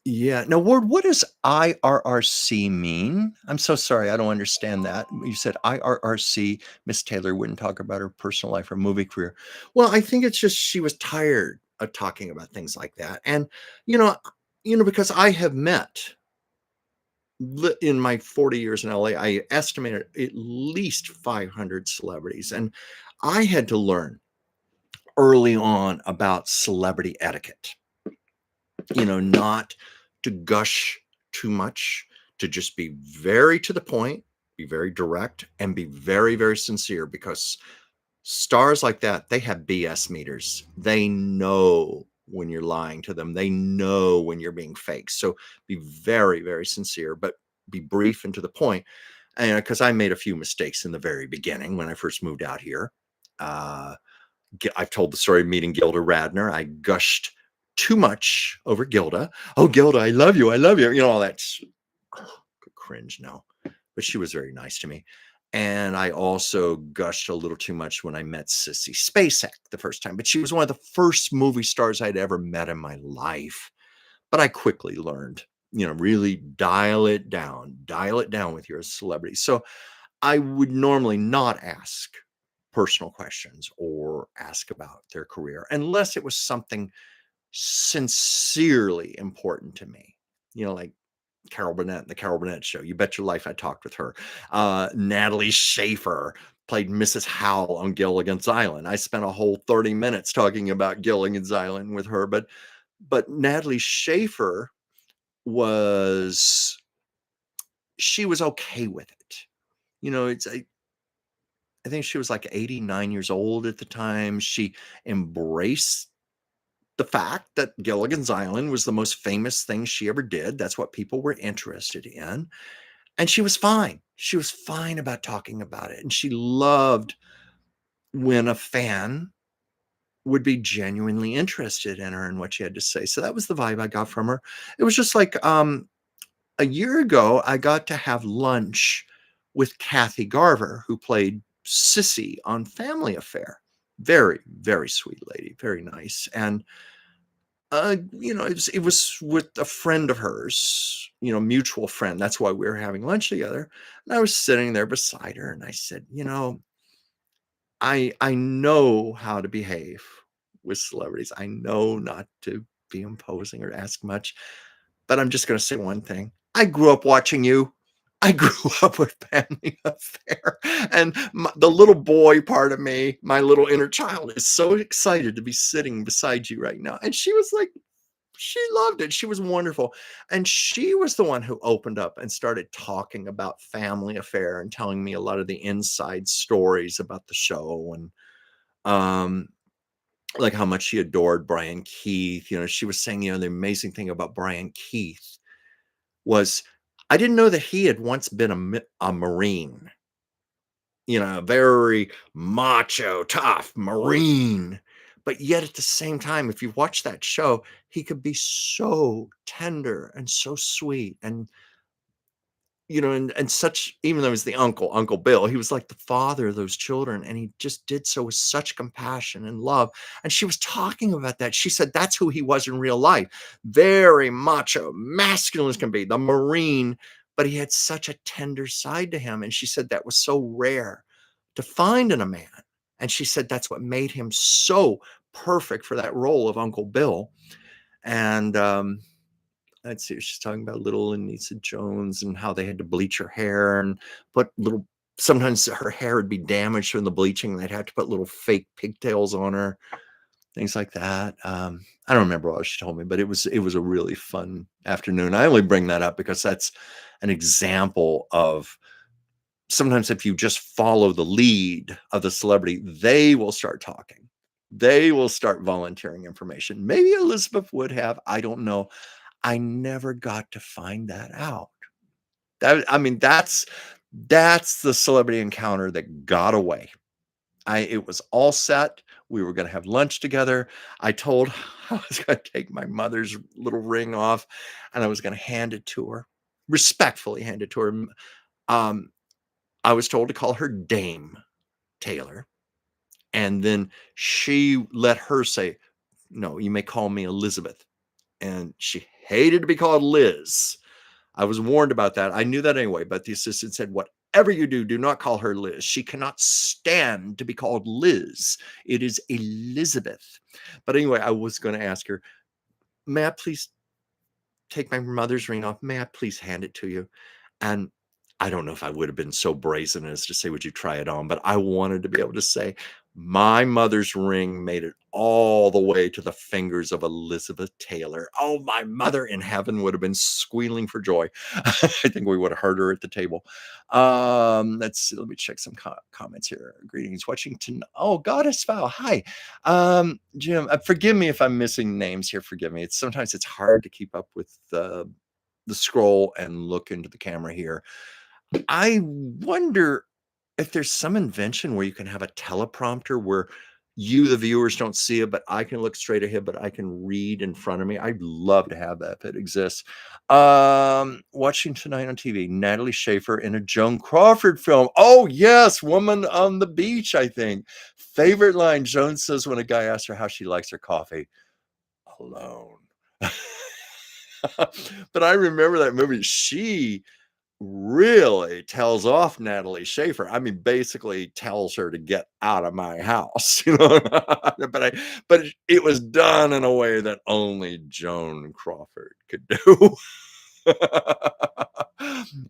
Speaker 1: yeah. Now, Ward, what does IRRC mean? I'm so sorry, I don't understand that. You said IRRC, Miss Taylor wouldn't talk about her personal life or movie career. Well, I think it's just she was tired of talking about things like that. And you know, because I have met in my 40 years in LA, I estimated at least 500 celebrities. And I had to learn early on about celebrity etiquette, not to gush too much, to just be very to the point, be very direct, and be very, very sincere because stars like that, they have BS meters. They know when you're lying to them, they know when you're being fake. So be very, very sincere, but be brief and to the point. And because I made a few mistakes in the very beginning when I first moved out here. Uh, I've told the story of meeting Gilda Radner. I gushed too much over Gilda. "Oh, Gilda, I love you. I love you." All that cringe now. But she was very nice to me. And I also gushed a little too much when I met Sissy Spacek the first time. But she was one of the first movie stars I'd ever met in my life. But I quickly learned, really dial it down with your celebrity. So I would normally not ask personal questions or ask about their career unless it was something sincerely important to me. Like Carol Burnett and the Carol Burnett Show. You bet your life I talked with her. Natalie Schaefer played Mrs. Howell on Gilligan's Island. I spent a whole 30 minutes talking about Gilligan's Island with her, but Natalie Schaefer was she was okay with it. It's I think she was like 89 years old at the time. She embraced the fact that Gilligan's Island was the most famous thing she ever did. That's what people were interested in. And she was fine. She was fine about talking about it. And she loved when a fan would be genuinely interested in her and what she had to say. So that was the vibe I got from her. It was just like a year ago, I got to have lunch with Kathy Garver, who played Sissy on Family Affair. Very, very sweet lady, very nice. And it was with a friend of hers, mutual friend. That's why we were having lunch together. And I was sitting there beside her, and I said, I know how to behave with celebrities. I know not to be imposing or ask much, but I'm just going to say one thing. I grew up watching you. I grew up with Family Affair, and the little boy part of me, my little inner child, is so excited to be sitting beside you right now. And she was like, she loved it. She was wonderful. And she was the one who opened up and started talking about Family Affair and telling me a lot of the inside stories about the show and um like how much she adored Brian Keith. She was saying, the amazing thing about Brian Keith was I didn't know that he had once been a Marine, a very macho, tough Marine. But yet at the same time, if you watch that show, he could be so tender and so sweet and such, even though he's the Uncle Bill, he was like the father of those children. And he just did so with such compassion and love. And she was talking about that. She said that's who he was in real life. Very macho, masculine as can be, the Marine, but he had such a tender side to him. And she said that was so rare to find in a man. And she said that's what made him so perfect for that role of Uncle Bill. And let's see, she's talking about little Anissa Jones and how they had to bleach her hair and put little, sometimes her hair would be damaged from the bleaching. They'd have to put little fake pigtails on her. things like that. I don't remember what she told me, but it was a really fun afternoon. I only bring that up because that's an example of sometimes if you just follow the lead of the celebrity, they will start talking. They will start volunteering information. Maybe Elizabeth would have, I don't know. I never got to find that out. I mean, that's the celebrity encounter that got away. It was all set. We were gonna have lunch together. I told I was gonna take my mother's little ring off, and I was gonna hand it to her, respectfully hand it to her. Um, I was told to call her Dame Taylor, and then she let her say, "No, you may call me Elizabeth," and she hated to be called Liz. I was warned about that. I knew that anyway, but the assistant said, "Whatever you do, do not call her Liz. She cannot stand to be called Liz. It is Elizabeth." But anyway, I was going to ask her, "May I please take my mother's ring off? May I please hand it to you?" And I don't know if I would have been so brazen as to say, "Would you try it on?" But I wanted to be able to say, "My mother's ring made it all the way to the fingers of Elizabeth Taylor." Oh, my mother in heaven would have been squealing for joy. I think we would have heard her at the table. Let's see, let me check some comments here. Greetings, watching tonight. Oh, Goddess Vow. Hi. Jim, forgive me if I'm missing names here. Forgive me. Sometimes it's hard to keep up with the scroll and look into the camera here. I wonder if there's some invention where you can have a teleprompter where you, the viewers, don't see it, but I can look straight ahead, but I can read in front of me. I'd love to have that if it exists. Watching tonight on TV, Natalie Schaefer in a Joan Crawford film. Oh, yes, Woman on the Beach, I think. Favorite line Joan says when a guy asks her how she likes her coffee: "Alone." But I remember that movie. She really tells off Natalie Schaefer. I mean, basically tells her to get out of my house, you know. But it was done in a way that only Joan Crawford could do.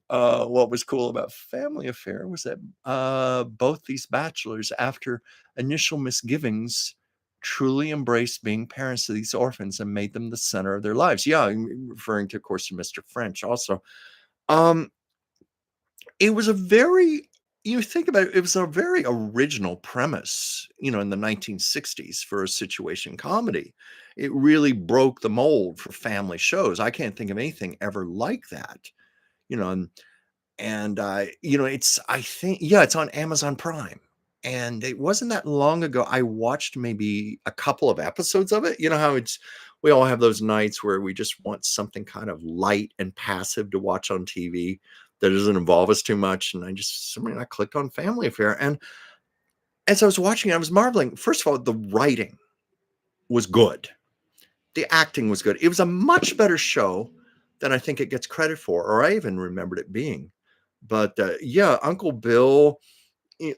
Speaker 1: What was cool about Family Affair was that both these bachelors, after initial misgivings, truly embraced being parents to these orphans and made them the center of their lives. Yeah, I'm referring to, of course, to Mr. French also. Um, it was a very you think about it, it was a very original premise, in the 1960s for a situation comedy. It really broke the mold for family shows. I can't think of anything ever like that, you know, it's I think yeah, it's on Amazon Prime, and it wasn't that long ago I watched maybe a couple of episodes of it. You know how it's we all have those nights where we just want something kind of light and passive to watch on TV that doesn't involve us too much, and I clicked on Family Affair, and as I was watching it, I was marveling. First of all, the writing was good. The acting was good. It was a much better show than I think it gets credit for, or I even remembered it being. But yeah, Uncle Bill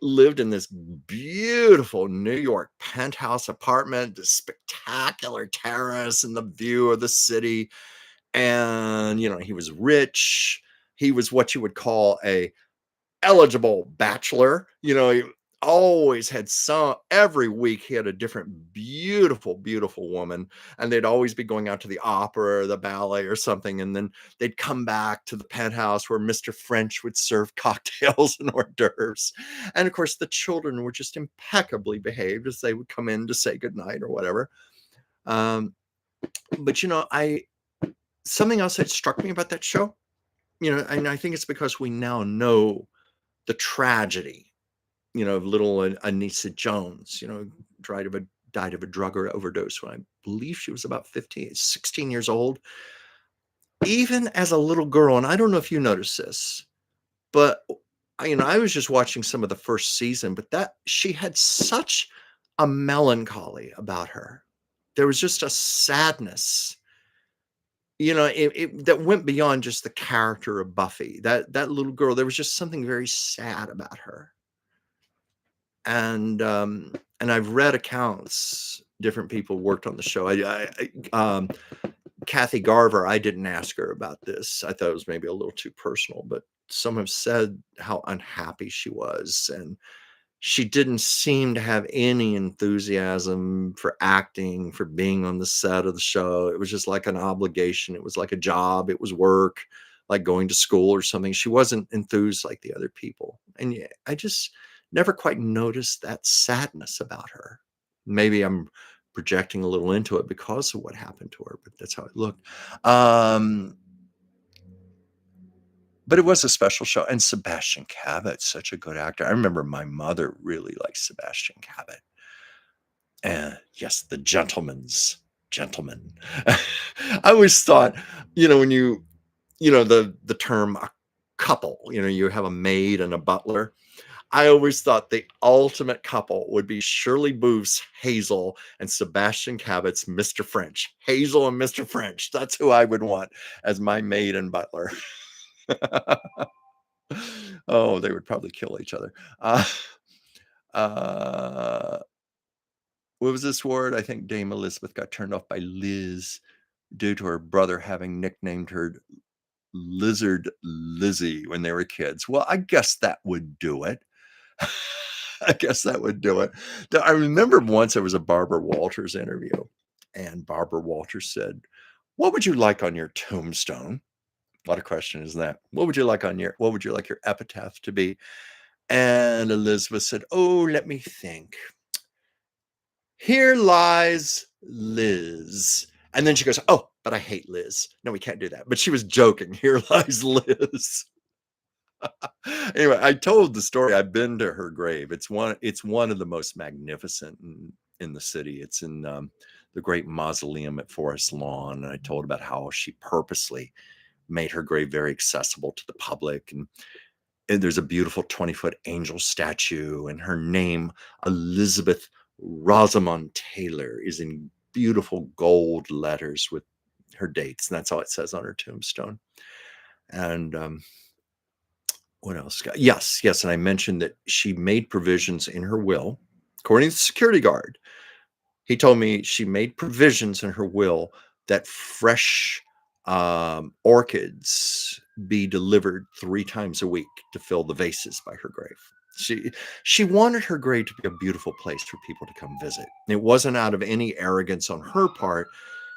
Speaker 1: lived in this beautiful New York penthouse apartment, this spectacular terrace and the view of the city. And, he was rich. He was what you would call a eligible bachelor. He always had every week he had a different beautiful, beautiful woman, and they'd always be going out to the opera or the ballet or something. And then they'd come back to the penthouse where Mr. French would serve cocktails and hors d'oeuvres. And of course, the children were just impeccably behaved as they would come in to say goodnight or whatever. Um, but I something else that struck me about that show, and I think it's because we now know the tragedy, of little Anissa Jones, died of a drug or overdose when I believe she was about 15, 16 years old. Even as a little girl, and I don't know if you noticed this, but I was just watching some of the first season, but that she had such a melancholy about her. There was just a sadness, that went beyond just the character of Buffy. That little girl, there was just something very sad about her. And I've read accounts, different people worked on the show. Kathy Garver, I didn't ask her about this. I thought it was maybe a little too personal, but some have said how unhappy she was, and She didn't seem to have any enthusiasm for acting, for being on the set of the show. It was just like an obligation. It was like a job. It was work, like going to school or something. She wasn't enthused like the other people. And yeah, I just never quite noticed that sadness about her. Maybe I'm projecting a little into it because of what happened to her, but that's how it looked. Um, but it was a special show. And Sebastian Cabot, such a good actor. I remember my mother really liked Sebastian Cabot. And yes, the gentleman's gentleman. I always thought, when the term a couple, you have a maid and a butler. I always thought the ultimate couple would be Shirley Booth's Hazel and Sebastian Cabot's Mr. French. Hazel and Mr. French. That's who I would want as my maid and butler. Oh, they would probably kill each other. Uh, what was this word? I think Dame Elizabeth got turned off by Liz due to her brother having nicknamed her Lizard Lizzie when they were kids. Well, I guess that would do it. I guess that would do it. I remember once there was a Barbara Walters interview, and Barbara Walters said, "What would you like on your tombstone?" A lot of questions in that. What would you like your epitaph to be? And Elizabeth said, "Oh, let me think. Here lies Liz." And then she goes, "Oh, but I hate Liz. No, we can't do that." But she was joking. Here lies Liz. Anyway, I told the story. I've been to her grave. It's one of the most magnificent in the city. It's in the great mausoleum at Forest Lawn. And I told about how she purposely made her grave very accessible to the public. And there's a beautiful 20-foot angel statue, and her name, Elizabeth Rosamond Taylor, is in beautiful gold letters with her dates, and that's all it says on her tombstone. And what else? Yes, and I mentioned that she made provisions in her will, according to the security guard. He told me she made provisions in her will that fresh orchids be delivered 3 times a week to fill the vases by her grave. She wanted her grave to be a beautiful place for people to come visit. It wasn't out of any arrogance on her part.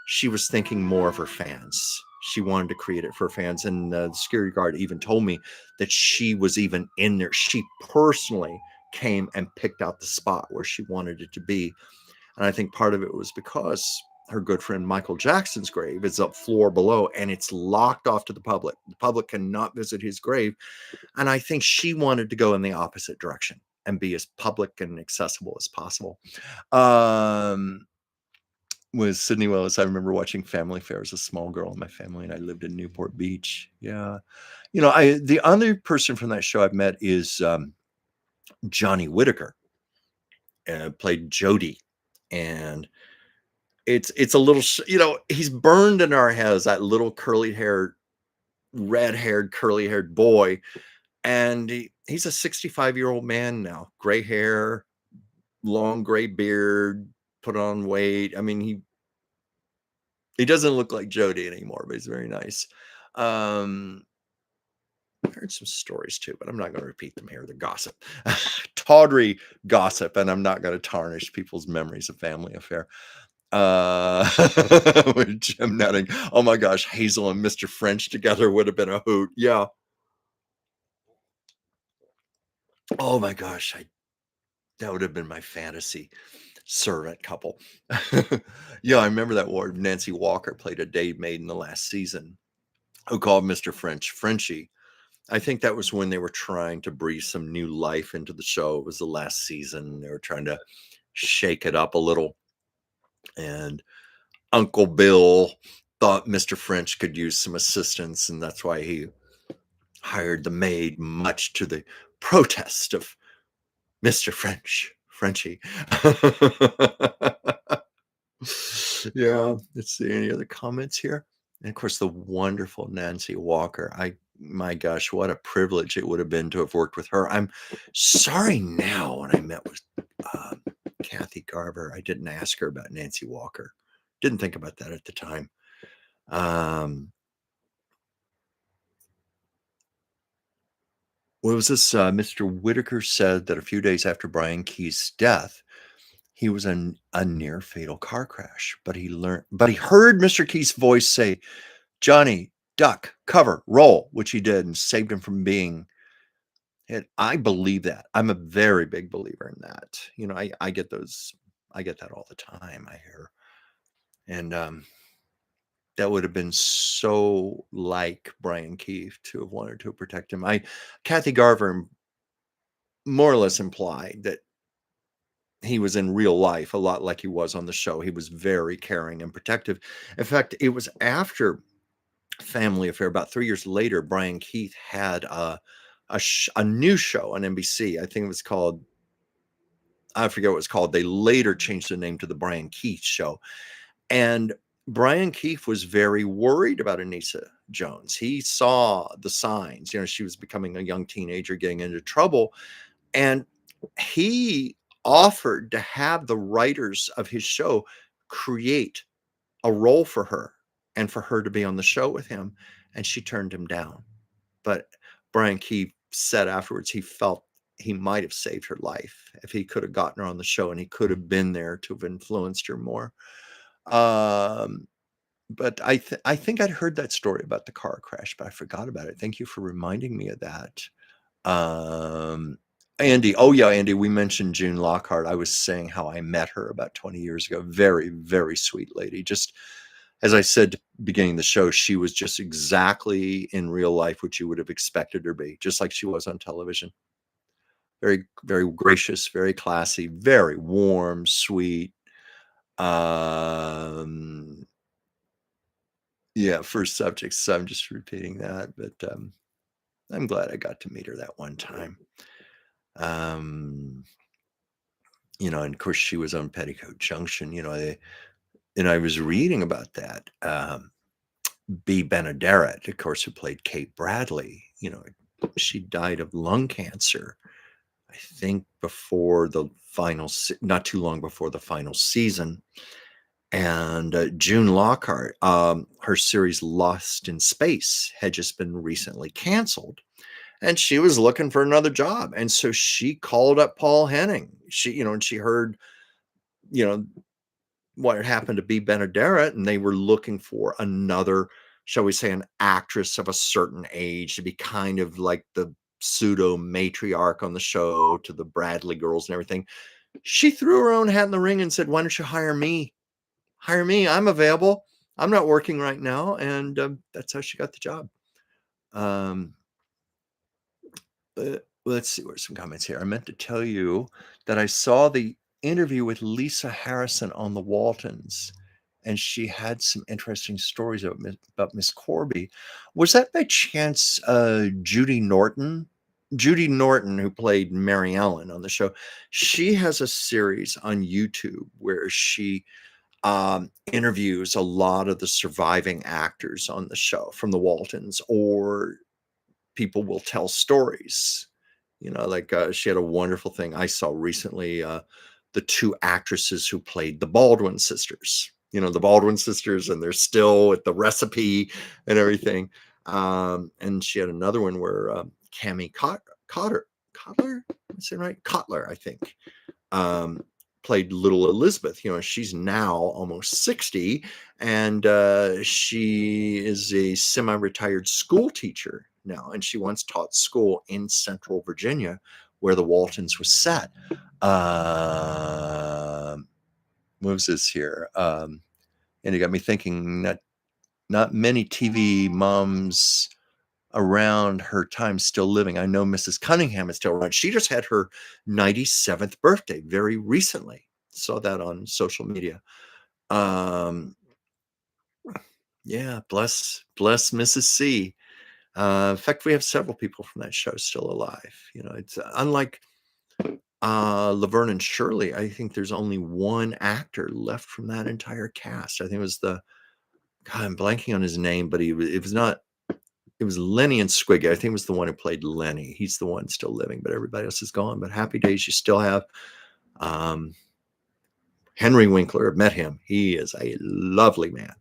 Speaker 1: She was thinking more of her fans. She wanted to create it for her fans. And the security guard even told me that she was even in there. She personally came and picked out the spot where she wanted it to be. And I think part of it was because her good friend Michael Jackson's grave is up floor below, and it's locked off to the public. The public cannot visit his grave. And I think she wanted to go in the opposite direction and be as public and accessible as possible. Um, with Sydney Willis, I remember watching Family Fair as a small girl in my family, and I lived in Newport Beach. Yeah. The other person from that show I've met is Johnny Whitaker, played Jody. And it's a little, he's burned in our heads, that little red-haired, curly-haired boy. And he's a 65-year-old man now, gray hair, long gray beard, put on weight. I mean, he doesn't look like Jody anymore, but he's very nice. I heard some stories too, but I'm not going to repeat them here. They're gossip, tawdry gossip, and I'm not going to tarnish people's memories of family affair. With Jim Nutting. Oh my gosh, Hazel and Mr. French together would have been a hoot. Yeah. Oh my gosh, that would have been my fantasy servant couple. Yeah, I remember that word. Nancy Walker played a day maid in the last season who called Mr. French Frenchie. I think that was when they were trying to breathe some new life into the show. It was the last season. They were trying to shake it up a little. And Uncle Bill thought Mr. French could use some assistance, and that's why he hired the maid, much to the protest of Mr. Frenchie. Yeah, let's see any other comments here. And of course, the wonderful Nancy Walker. My gosh, what a privilege it would have been to have worked with her. I'm sorry now when I met with uh, Kathy Garver, I didn't ask her about Nancy Walker. Didn't think about that at the time. Um, What was this? Mr. Whitaker said that a few days after Brian Key's death, he was in a near fatal car crash, but he heard Mr. Key's voice say, "Johnny, duck, cover, roll," which he did and saved him from being hit. I believe that. I'm a very big believer in that. I get those, I get that all the time, I hear. And that would have been so like Brian Keefe to have wanted to protect him. Kathy Garver more or less implied that he was in real life a lot like he was on the show. He was very caring and protective. In fact, it was after Family Affair, about 3 years later, Brian Keith had a new show on NBC. I think it was called, I forget what it was called. They later changed the name to the Brian Keith Show. And Brian Keith was very worried about Anissa Jones. He saw the signs. She was becoming a young teenager, getting into trouble. And he offered to have the writers of his show create a role for her and for her to be on the show with him. And she turned him down. But Brian Keith said afterwards he felt he might have saved her life if he could have gotten her on the show, and he could have been there to have influenced her more. But I think I'd heard that story about the car crash, but I forgot about it. Thank you for reminding me of that. Andy, oh yeah, Andy, we mentioned June Lockhart. I was saying how I met her about 20 years ago. Very, very sweet lady. Just as I said beginning the show, she was just exactly in real life what you would have expected her to be, just like she was on television. Very, very gracious, very classy, very warm, sweet. Yeah, first subject. So I'm just repeating that, but I'm glad I got to meet her that one time. And of course she was on Petticoat Junction, and I was reading about that. B. Benaderet, of course, who played Kate Bradley, she died of lung cancer, I think not too long before the final season. And June Lockhart, her series Lost in Space had just been recently canceled. And she was looking for another job. And so she called up Paul Henning. And she heard, you know, what had happened to B. Benaderet, and they were looking for another, shall we say, an actress of a certain age to be kind of like the pseudo matriarch on the show to the Bradley girls and everything. She threw her own hat in the ring and said, "Why don't you hire me? Hire me. I'm available. I'm not working right now." And that's how she got the job. Let's see, where's some comments here. I meant to tell you that I saw the interview with Lisa Harrison on the Waltons, and she had some interesting stories about Miss Corby. Was that by chance Judy Norton? Judy Norton, who played Mary Ellen on the show, she has a series on YouTube where she interviews a lot of the surviving actors on the show from the Waltons, or people will tell stories. Like she had a wonderful thing I saw recently, the two actresses who played the Baldwin sisters, the Baldwin sisters, and they're still with the recipe and everything. And she had another one where Cammie Cotler, is that right? Cotler, I think, played little Elizabeth. She's now almost 60, and she is a semi-retired school teacher now, and she once taught school in Central Virginia where the Waltons was set. What was this here? And it got me thinking that not many TV moms around her time still living. I know Mrs. Cunningham is still around. She just had her 97th birthday very recently. Saw that on social media. Yeah, bless Mrs. C. In fact, we have several people from that show still alive. It's unlike Laverne and Shirley. I think there's only one actor left from that entire cast. I think it was God, I'm blanking on his name, but it was not. It was Lenny and Squiggy. I think it was the one who played Lenny. He's the one still living, but everybody else is gone. But Happy Days, you still have Henry Winkler. I've met him. He is a lovely man.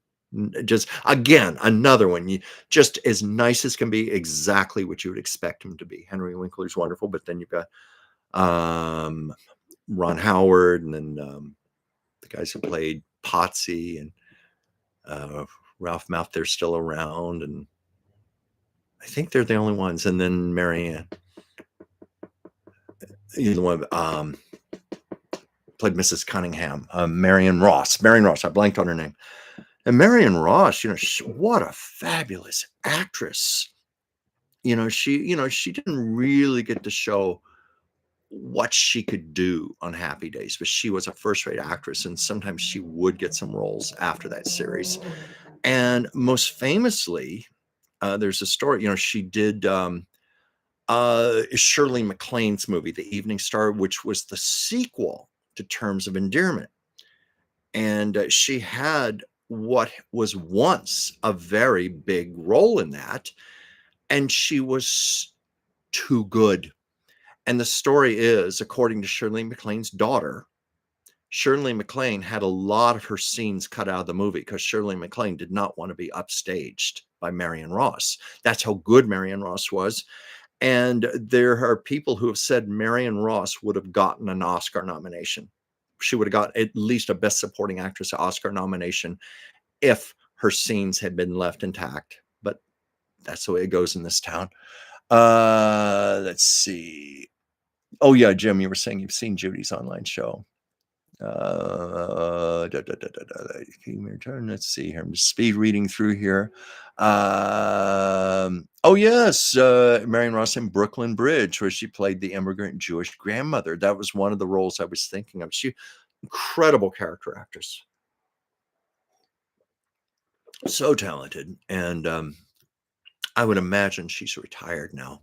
Speaker 1: Just again, another one, you just as nice as can be, exactly what you would expect him to be. Henry Winkler's wonderful, but then you've got, um, Ron Howard, and then, the guys who played Potsy and, uh, Ralph Malph, they're still around, and I think they're the only ones, and then Marianne, you know, the one, played Mrs. Cunningham, Marion Ross, I blanked on her name. And Marion Ross, what a fabulous actress. She didn't really get to show what she could do on Happy Days, but she was a first-rate actress, and sometimes she would get some roles after that series. And most famously, there's a story, she did Shirley MacLaine's movie, The Evening Star, which was the sequel to Terms of Endearment. And she had what was once a very big role in that, and she was too good. And the story is, according to Shirley MacLaine's daughter, Shirley MacLaine had a lot of her scenes cut out of the movie because Shirley MacLaine did not want to be upstaged by Marion Ross. That's how good Marion Ross was. And there are people who have said Marion Ross would have gotten an Oscar nomination. She would have got at least a Best Supporting Actress Oscar nomination if her scenes had been left intact. But that's the way it goes in this town. Let's see. Oh yeah, Jim, you were saying you've seen Judy's online show. Can you return? Let's see here. I'm speed reading through here. Oh yes, Marion Ross in Brooklyn Bridge, where she played the immigrant Jewish grandmother. That was one of the roles I was thinking of. She incredible character actress, so talented, and I would imagine she's retired now.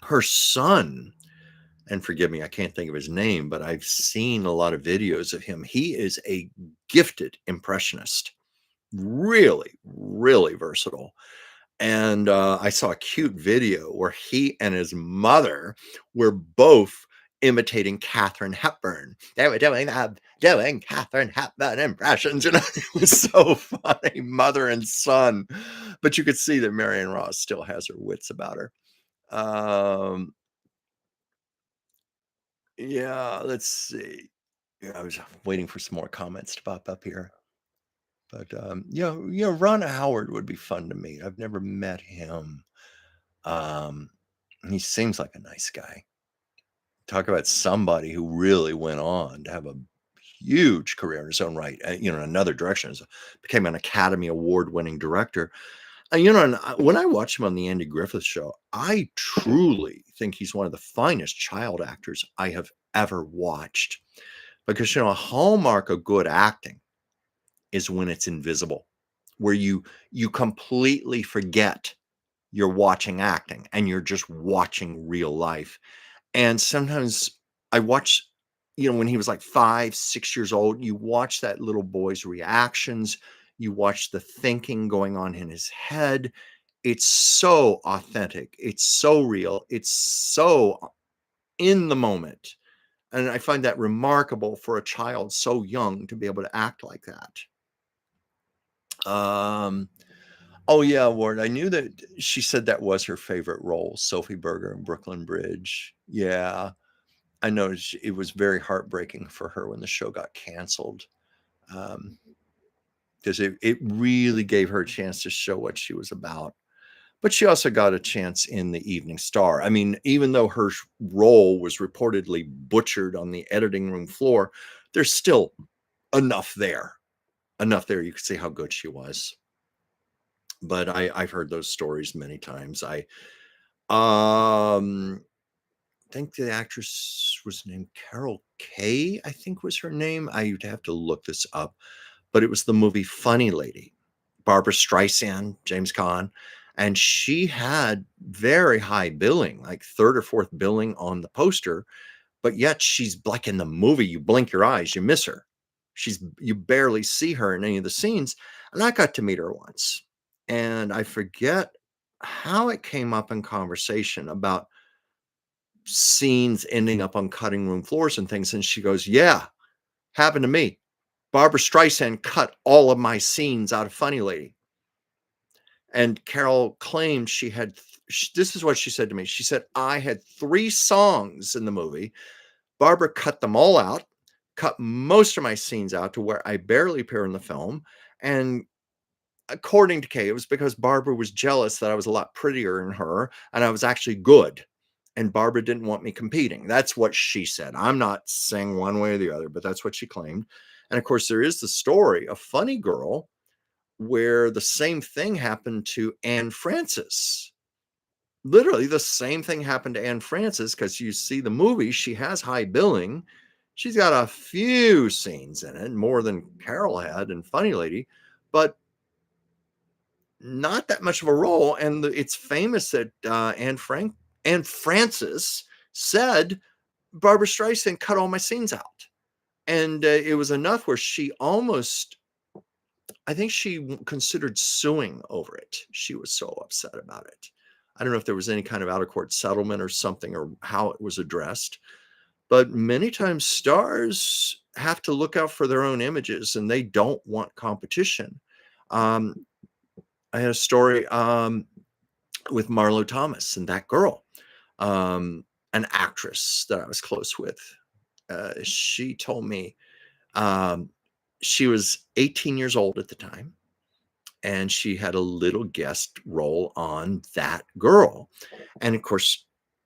Speaker 1: Her son, and forgive me, I can't think of his name, but I've seen a lot of videos of him. He is a gifted impressionist, really, really versatile. And I saw a cute video where he and his mother were both imitating Katharine Hepburn. They were doing Katharine Hepburn impressions. It was so funny, mother and son. But you could see that Marion Ross still has her wits about her. Um, yeah, let's see. Yeah, I was waiting for some more comments to pop up here. But Ron Howard would be fun to meet. I've never met him. Um, he seems like a nice guy. Talk about somebody who really went on to have a huge career in his own right. In another direction, became an Academy Award-winning director. When I watch him on the Andy Griffith Show, I truly think he's one of the finest child actors I have ever watched. Because a hallmark of good acting is when it's invisible, where you completely forget you're watching acting and you're just watching real life. And sometimes I watch, when he was like 5, 6 years old, you watch that little boy's reactions, you watch the thinking going on in his head. It's so authentic, it's so real, it's so in the moment. And I find that remarkable for a child so young to be able to act like that. Oh yeah, Ward. I knew that she said that was her favorite role, Sophie Berger in Brooklyn Bridge. Yeah, I know it was very heartbreaking for her when the show got canceled, because it really gave her a chance to show what she was about. But she also got a chance in the Evening Star. I mean, even though her role was reportedly butchered on the editing room floor, there's still enough there. Enough there you could see how good she was. But I've heard those stories many times. I think the actress was named Carol Kay, I think was her name. I'd have to look this up. But it was the movie Funny Lady. Barbara Streisand, James Caan, and she had very high billing, like third or fourth billing on the poster, but yet she's like in the movie, you blink your eyes, you miss her. You barely see her in any of the scenes. And I got to meet her once. And I forget how it came up in conversation about scenes ending up on cutting room floors and things. And she goes, "Yeah, happened to me. Barbara Streisand cut all of my scenes out of Funny Lady. And Carol claimed she had this is what she said to me. She said, "I had 3 songs in the movie. Barbara cut them all out, cut most of my scenes out to where I barely appear in the film, and according to Kay, it was because Barbara was jealous that I was a lot prettier than her and I was actually good. And Barbara didn't want me competing." That's what she said. I'm not saying one way or the other, but that's what she claimed. And of course, there is the story of Funny Girl where the same thing happened to Anne Francis. Literally, the same thing happened to Anne Francis because you see the movie, she has high billing. She's got a few scenes in it, more than Carol had in Funny Lady, but not that much of a role. And it's famous that Anne Francis said Barbara Streisand cut all my scenes out, and it was enough where she almost, I think she considered suing over it. She was so upset about it. I don't know if there was any kind of out of court settlement or something, or how it was addressed. But many times stars have to look out for their own images and they don't want competition. Um, I had a story with Marlo Thomas and that girl, um, an actress that I was close with. She told me um, she was 18 years old at the time, and she had a little guest role on That Girl. And of course,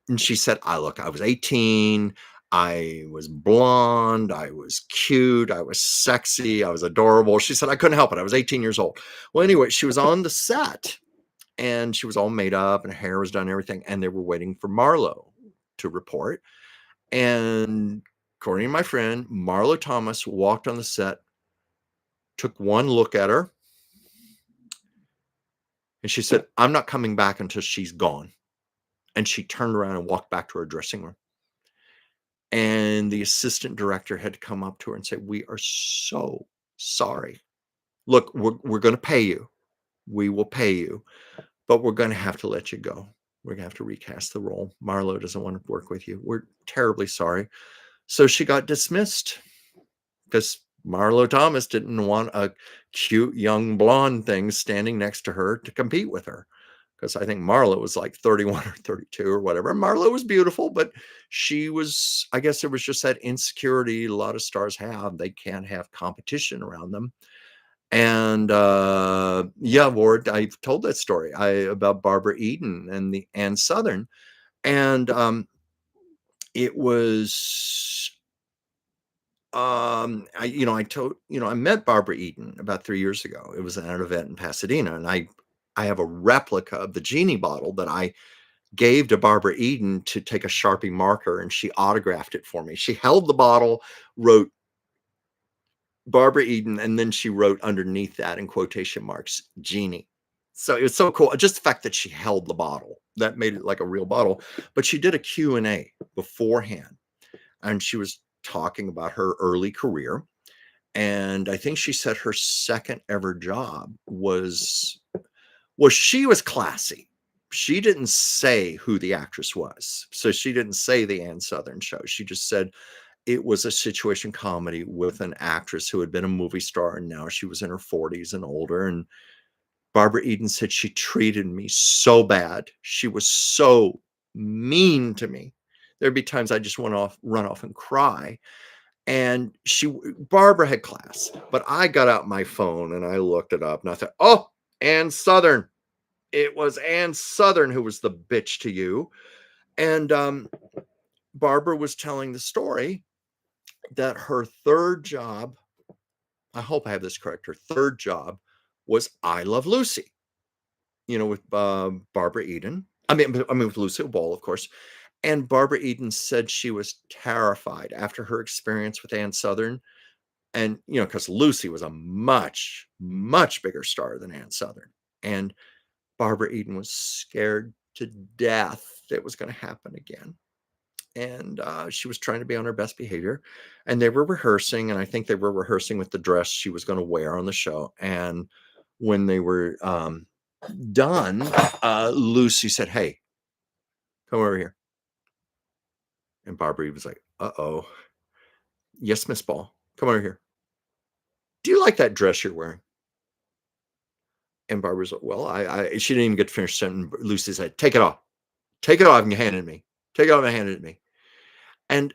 Speaker 1: and she said, I was 18. I was blonde. I was cute. I was sexy. I was adorable." She said, "I couldn't help it. I was 18 years old." Well, anyway, she was on the set and she was all made up and her hair was done and everything. And they were waiting for Marlo to report. And according to my friend, Marlo Thomas walked on the set, took one look at her, and she said, "I'm not coming back until she's gone." And she turned around and walked back to her dressing room. And the assistant director had to come up to her and say, "We are so sorry. Look, we're going to pay you. We will pay you, but we're going to have to let you go. We're going to have to recast the role. Marlo doesn't want to work with you. We're terribly sorry." So she got dismissed because Marlo Thomas didn't want a cute young blonde thing standing next to her to compete with her. Because I think Marlo was like 31 or 32 or whatever. Marlo was beautiful, but she was, I guess there was just that insecurity a lot of stars have. They can't have competition around them. And yeah, Ward, I've told that story about Barbara Eden and the Ann Southern. And it was I met Barbara Eden about 3 years ago. It was at an event in Pasadena, and I have a replica of the genie bottle that I gave to Barbara Eden to take a Sharpie marker, and she autographed it for me. She held the bottle, wrote Barbara Eden, and then she wrote underneath that in quotation marks, "Genie." So it was so cool. Just the fact that she held the bottle, that made it like a real bottle. But she did a Q&A beforehand, and she was talking about her early career. And I think she said her second ever job was, well, she was classy. She didn't say who the actress was. So she didn't say the Ann Southern show. She just said it was a situation comedy with an actress who had been a movie star and now she was in her 40s and older. And Barbara Eden said she treated me so bad. She was so mean to me. There'd be times I just run off and cry. And Barbara had class, but I got out my phone and I looked it up and I thought, "Oh, Ann Southern. It was Ann Southern who was the bitch to you." And Barbara was telling the story that her third job, I hope I have this correct, her third job was I Love Lucy, with Barbara Eden. I mean, with Lucille Ball, of course. And Barbara Eden said she was terrified after her experience with Ann Southern. And, because Lucy was a much, much bigger star than Ann Southern. And Barbara Eden was scared to death that it was going to happen again. And she was trying to be on her best behavior. And they were rehearsing, and I think they were rehearsing with the dress she was going to wear on the show. And when they were done, Lucy said, "Hey, come over here." And Barbara was like, "Uh-oh. Yes, Miss Ball, come over here." "Do you like that dress you're wearing?" And Barbara's like, "Well, I" she didn't even get to finish saying. Lucy said, "Take it off. Take it off and hand it to me. Take it off and hand it to me." And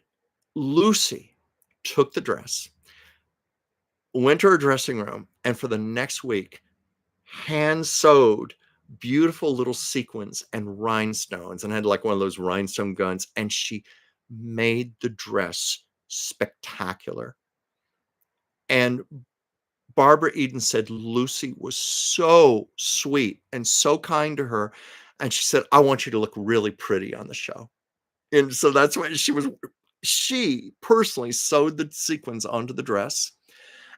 Speaker 1: Lucy took the dress, went to her dressing room, and for the next week, hand sewed beautiful little sequins and rhinestones and had like one of those rhinestone guns. And she made the dress spectacular. And Barbara Eden said Lucy was so sweet and so kind to her. And she said, "I want you to look really pretty on the show." And so that's why she personally sewed the sequins onto the dress.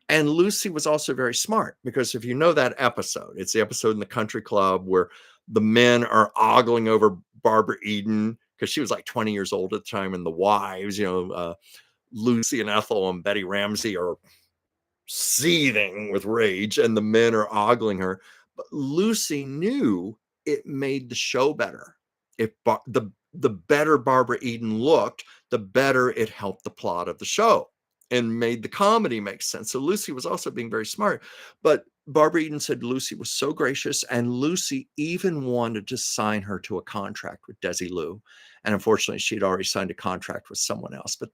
Speaker 1: And Lucy was also very smart because if you know that episode, it's the episode in the country club where the men are ogling over Barbara Eden because she was like 20 years old at the time, and the wives, Lucy and Ethel and Betty Ramsey are seething with rage, and the men are ogling her. But Lucy knew it made the show better. If the better Barbara Eden looked, the better it helped the plot of the show and made the comedy make sense. So Lucy was also being very smart. But Barbara Eden said Lucy was so gracious, and Lucy even wanted to sign her to a contract with Desi Lou. And unfortunately, she'd already signed a contract with someone else. But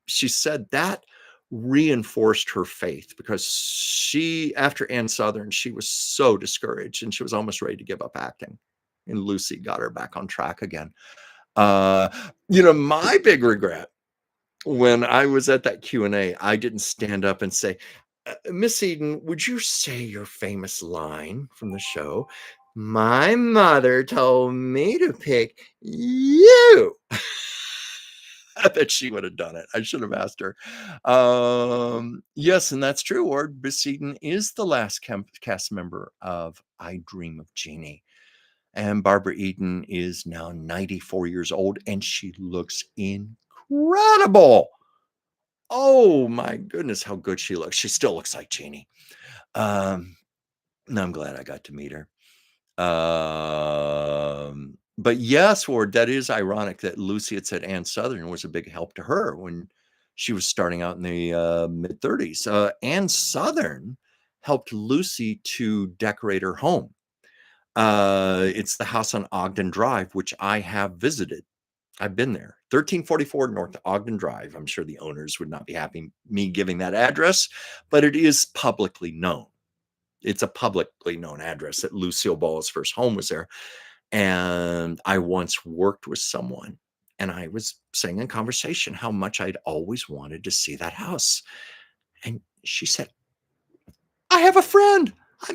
Speaker 1: she said that reinforced her faith because after Ann Southern, she was so discouraged and she was almost ready to give up acting. And Lucy got her back on track again. Uh, my big regret when I was at that Q&A, I didn't stand up and say, "Miss Eden, would you say your famous line from the show? My mother told me to pick you." I bet she would have done it. I should have asked her. Yes, and that's true. Ward Beseaton is the last cast member of I Dream of Jeannie. And Barbara Eden is now 94 years old, and she looks incredible. Oh my goodness, how good she looks. She still looks like Jeannie. And I'm glad I got to meet her. But yes, Ward, that is ironic that Lucy had said Ann Southern was a big help to her when she was starting out in the mid 30s. Ann Southern helped Lucy to decorate her home. It's the house on Ogden Drive, which I have visited. I've been there, 1344 North Ogden Drive. I'm sure the owners would not be happy me giving that address, but it is publicly known. It's a publicly known address that Lucille Ball's first home was there. And I once worked with someone, and I was saying in conversation how much I'd always wanted to see that house. And she said, "I have a friend.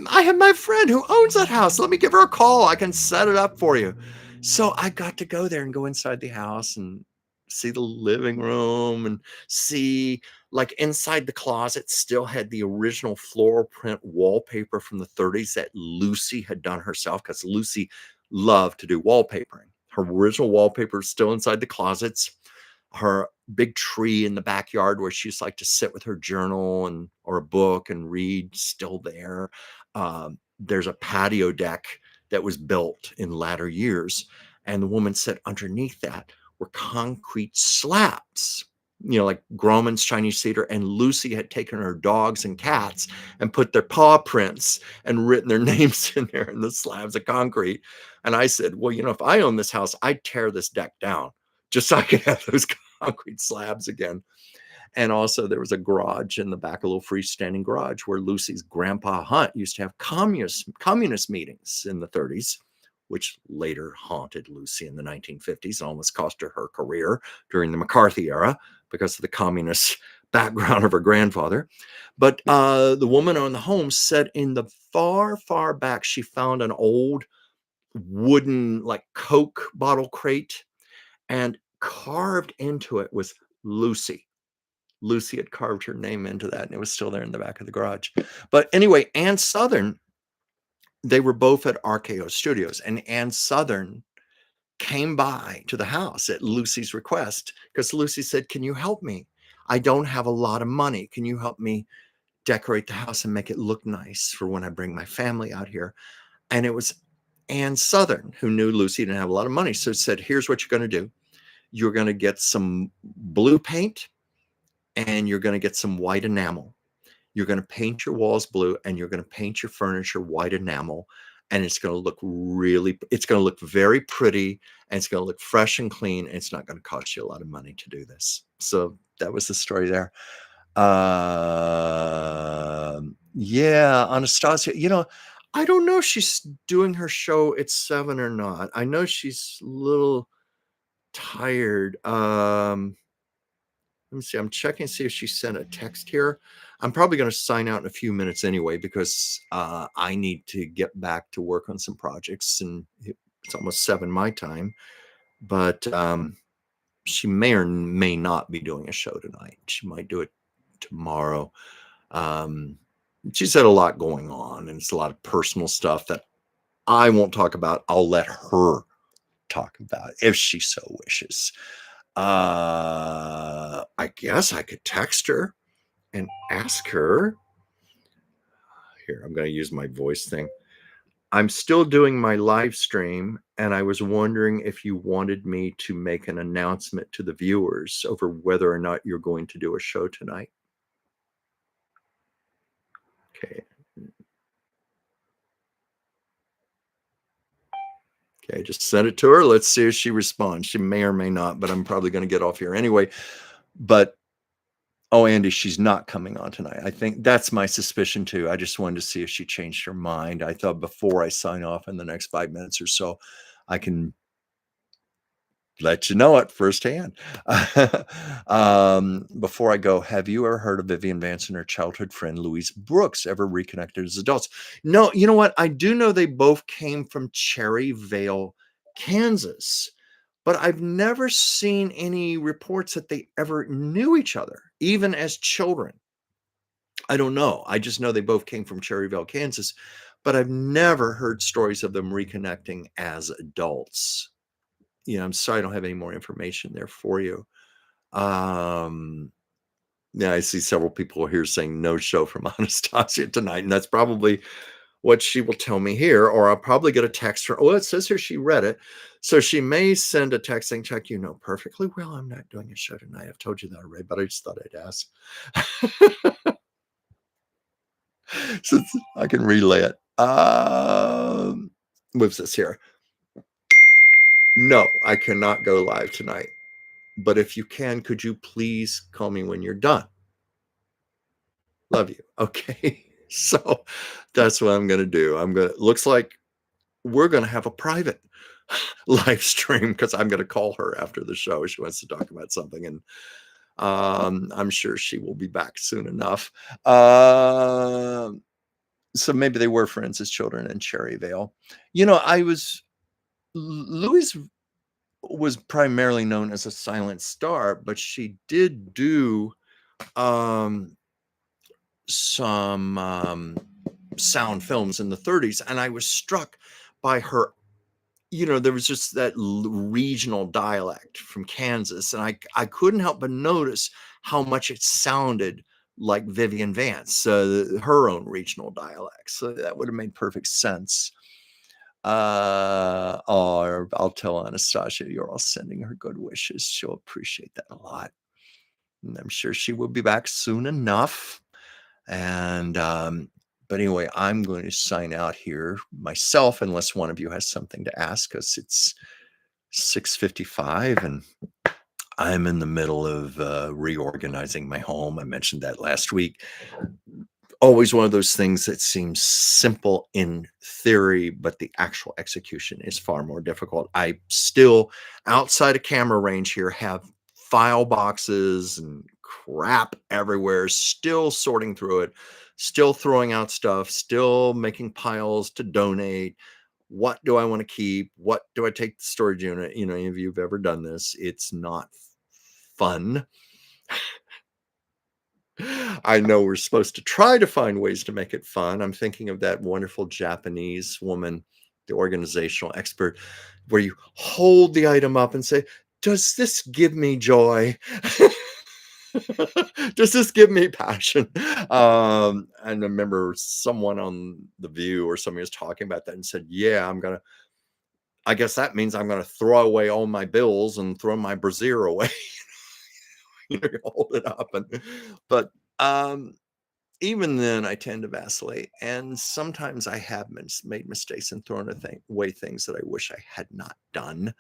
Speaker 1: I have my friend who owns that house. Let me give her a call. I can set it up for you." So I got to go there and go inside the house and see the living room and see, like, inside the closet still had the original floral print wallpaper from the 30s that Lucy had done herself because Lucy loved to do wallpapering. Her original wallpaper is still inside the closets. Her big tree in the backyard where she used to like to sit with her journal or a book and read, still there. There's a patio deck that was built in latter years, and the woman said underneath that were concrete slabs, like Grauman's Chinese theater. And Lucy had taken her dogs and cats and put their paw prints and written their names in there in the slabs of concrete. And I said, well, if I own this house, I'd tear this deck down just so I could have those concrete slabs again. And also there was a garage in the back, a little freestanding garage where Lucy's grandpa Hunt used to have communist meetings in the 30s, which later haunted Lucy in the 1950s and almost cost her her career during the McCarthy era because of the communist background of her grandfather. But the woman on the home said in the far, far back, she found an old wooden, like, Coke bottle crate, and carved into it was Lucy. Lucy had carved her name into that, and it was still there in the back of the garage. But anyway, Ann Southern, they were both at RKO Studios, and Ann Southern came by to the house at Lucy's request because Lucy said, "Can you help me? I don't have a lot of money. Can you help me decorate the house and make it look nice for when I bring my family out here?" And it was Ann Southern, who knew Lucy didn't have a lot of money, so said, "Here's what you're going to do. You're going to get some blue paint and you're going to get some white enamel. You're gonna paint your walls blue, and you're gonna paint your furniture white enamel, and it's gonna look very pretty, and it's gonna look fresh and clean, and it's not gonna cost you a lot of money to do this." So, that was the story there. Yeah, Anastasia, I don't know if she's doing her show at 7 or not. I know she's a little tired. Let me see. I'm checking to see if she sent a text here. I'm probably going to sign out in a few minutes anyway because I need to get back to work on some projects, and it's almost 7 my time. But she may or may not be doing a show tonight. She might do it tomorrow. Um, she's had a lot going on, and it's a lot of personal stuff that I won't talk about. I'll let her talk about if she so wishes. I guess I could text her and ask her. Here, I'm going to use my voice thing. I'm still doing my live stream, and I was wondering if you wanted me to make an announcement to the viewers over whether or not you're going to do a show tonight. Okay. Okay, just send it to her. Let's see if she responds. She may or may not, but I'm probably going to get off here anyway. But oh, Andy, she's not coming on tonight. I think that's my suspicion too. I just wanted to see if she changed her mind. I thought before I sign off in the next 5 minutes or so, I can let you know it firsthand. Before I go, have you ever heard of Vivian Vance and her childhood friend Louise Brooks ever reconnected as adults? No, you know what? I do know they both came from Cherry Vale, Kansas, but I've never seen any reports that they ever knew each other, even as children. I don't know. I just know they both came from Cherryville, Kansas, but I've never heard stories of them reconnecting as adults. I'm sorry I don't have any more information there for you. Yeah, I see several people here saying no show from Anastasia tonight, and that's probably what she will tell me here, or I'll probably get a text from. Oh, it says here she read it, so she may send a text saying, "Chuck, you know perfectly well I'm not doing a show tonight. I've told you that already, but I just thought I'd ask." Since I can relay it. What's this here? No, I cannot go live tonight. But if you can, could you please call me when you're done? Love you. Okay. So that's what I'm gonna do. Looks like we're gonna have a private live stream because I'm gonna call her after the show. She wants to talk about something, and I'm sure she will be back soon enough. So maybe they were friends as children in Cherryvale. Louise was primarily known as a silent star, but she did do some sound films in the 30s, and I was struck by her. There was just that regional dialect from Kansas, and I couldn't help but notice how much it sounded like Vivian Vance, her own regional dialect. So that would have made perfect sense. Or I'll tell Anastasia you're all sending her good wishes. She'll appreciate that a lot. And I'm sure she will be back soon enough. And but anyway, I'm going to sign out here myself, unless one of you has something to ask us. It's 6:55, and I'm in the middle of reorganizing my home. I mentioned that last week. Always one of those things that seems simple in theory, but the actual execution is far more difficult. I still, outside of camera range here, have file boxes and crap everywhere, still sorting through it, still throwing out stuff, still making piles to donate. What do I want to keep? What do I take to the storage unit? Any of you have ever done this, it's not fun. I know we're supposed to try to find ways to make it fun. I'm thinking of that wonderful Japanese woman, the organizational expert, where you hold the item up and say, "Does this give me joy? Does this give me passion?" And I remember someone on The View or somebody was talking about that and said, "Yeah, I guess that means I'm going to throw away all my bills and throw my brassiere away." You hold it up, but um even then, I tend to vacillate, and sometimes I have made mistakes and thrown away things that I wish I had not done.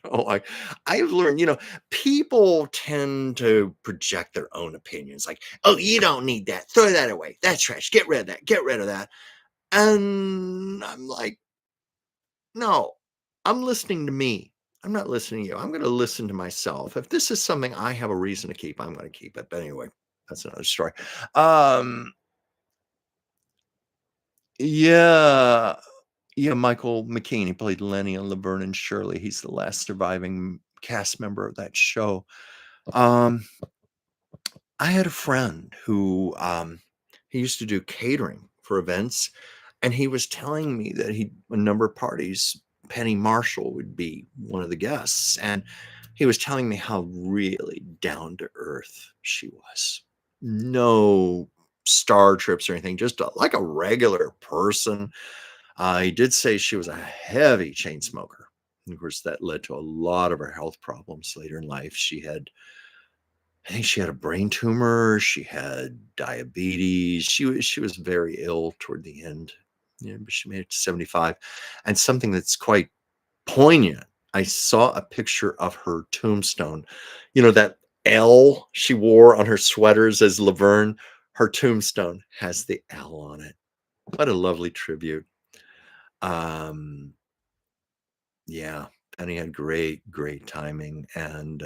Speaker 1: Like I've learned, people tend to project their own opinions, like, "Oh, you don't need that. Throw that away. That's trash. Get rid of that. Get rid of that." And I'm like, "No, I'm listening to me. I'm not listening to you. I'm going to listen to myself. If this is something I have a reason to keep, I'm going to keep it." But anyway, that's another story. Um, yeah, yeah, Michael McKean, he played Lenny on Laverne and Shirley. He's the last surviving cast member of that show. Um, I had a friend who he used to do catering for events, and he was telling me that he a number of parties, Penny Marshall would be one of the guests, and he was telling me how really down to earth she was. No star trips or anything, just like a regular person. He did say she was a heavy chain smoker. And of course, that led to a lot of her health problems later in life. I think she had a brain tumor. She had diabetes. She was very ill toward the end. Yeah, but she made it to 75. And something that's quite poignant. I saw a picture of her tombstone. That L she wore on her sweaters as Laverne. Her tombstone has the L on it. What a lovely tribute. Um, yeah, Penny had great, great timing, and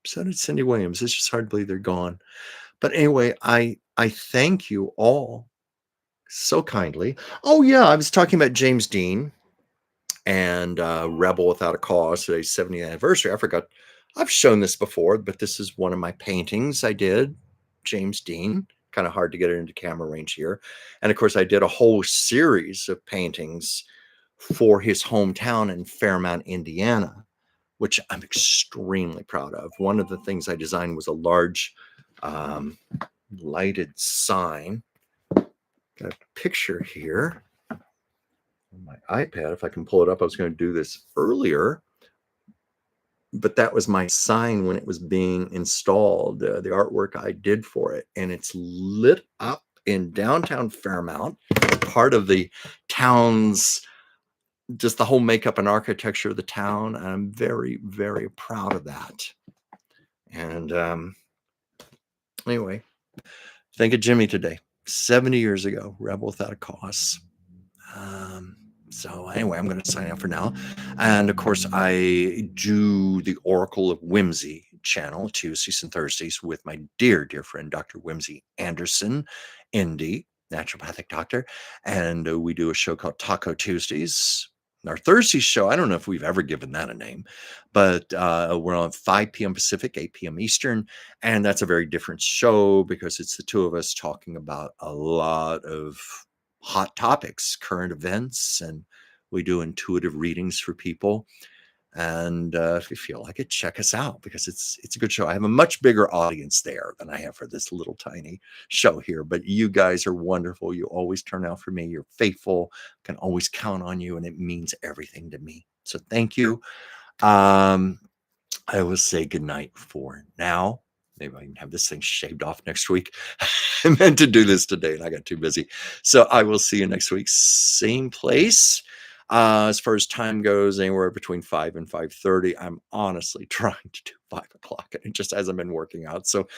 Speaker 1: so did Cindy Williams. It's just hard to believe they're gone. But anyway, I thank you all so kindly. Oh yeah, I was talking about James Dean and Rebel Without a Cause, today's 70th anniversary. I forgot I've shown this before, but this is one of my paintings I did. James Dean. Kind of hard to get it into camera range here. And of course, I did a whole series of paintings for his hometown in Fairmount, Indiana, which I'm extremely proud of. One of the things I designed was a large um, lighted sign. Got a picture here on my iPad. If I can pull it up, I was going to do this earlier, but that was my sign when it was being installed, the artwork I did for it. And it's lit up in downtown Fairmount, part of the town's just the whole makeup and architecture of the town. And I'm very, very proud of that. And anyway, think of Jimmy today, 70 years ago, Rebel Without a Cause. So anyway, I'm going to sign out for now. And of course, I do the Oracle of Whimsy channel Tuesdays and Thursdays with my dear, dear friend, Dr. Whimsy Anderson, ND, naturopathic doctor. And we do a show called Taco Tuesdays. Our Thursday show, I don't know if we've ever given that a name, but we're on 5 p.m. Pacific, 8 p.m. Eastern. And that's a very different show because it's the two of us talking about a lot of hot topics, current events, and we do intuitive readings for people. And if you feel like it, check us out because it's a good show. I have a much bigger audience there than I have for this little tiny show here. But you guys are wonderful. You always turn out for me. You're faithful. Can always count on you, and it means everything to me. So thank you. Um, I will say goodnight for now. Maybe I can have this thing shaved off next week. I meant to do this today and I got too busy. So I will see you next week. Same place. As far as time goes, anywhere between 5 and 5:30. I'm honestly trying to do 5 o'clock and it just hasn't been working out. So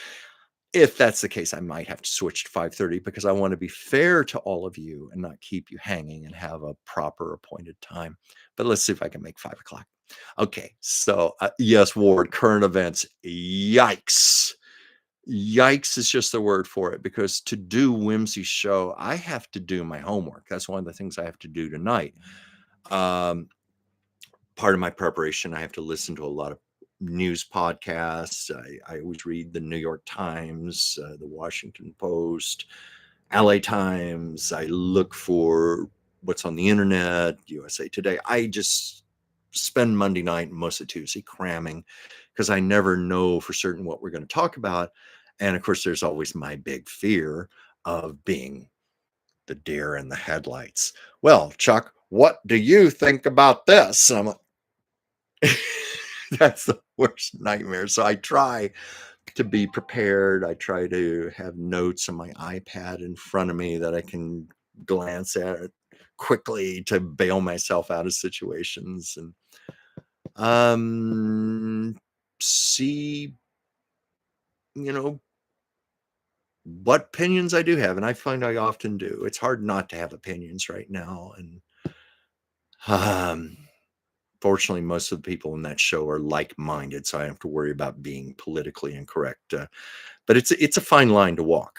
Speaker 1: if that's the case, I might have to switch to 5:30 because I want to be fair to all of you and not keep you hanging and have a proper appointed time. But let's see if I can make 5 o'clock. Okay, so yes, Ward, current events. Yikes. Yikes is just the word for it because to do Whimsy's show, I have to do my homework. That's one of the things I have to do tonight. Um, Part of my preparation, I have to listen to a lot of news podcasts. I always read the New York Times, the Washington Post, LA Times. I look for what's on the internet, USA Today. I just spend Monday night and most of Tuesday cramming because I never know for certain what we're going to talk about. And of course, there's always my big fear of being the deer in the headlights. Well, Chuck, what do you think about this? And I'm like, that's the worst nightmare. So I try to be prepared. I try to have notes on my iPad in front of me that I can glance at quickly to bail myself out of situations and um see, you know, what opinions I do have, and I find I often do. It's hard not to have opinions right now, and um fortunately most of the people in that show are like-minded, so I don't have to worry about being politically incorrect. But it's a fine line to walk,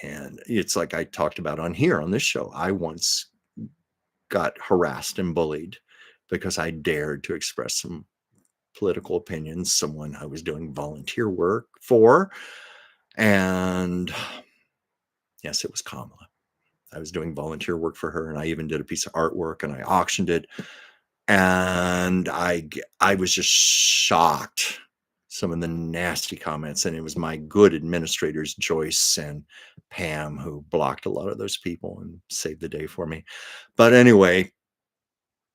Speaker 1: and it's like I talked about on here on this show. I once got harassed and bullied because I dared to express some political opinions, someone I was doing volunteer work for, and yes, it was Kamala. I was doing volunteer work for her, and I even did a piece of artwork, and I auctioned it, and I was just shocked, some of the nasty comments, and it was my good administrators, Joyce and Pam, who blocked a lot of those people and saved the day for me. But anyway,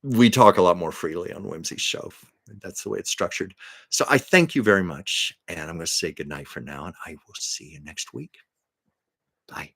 Speaker 1: we talk a lot more freely on Whimsy's show. That's the way it's structured. So I thank you very much, and I'm going to say goodnight for now, and I will see you next week. Bye.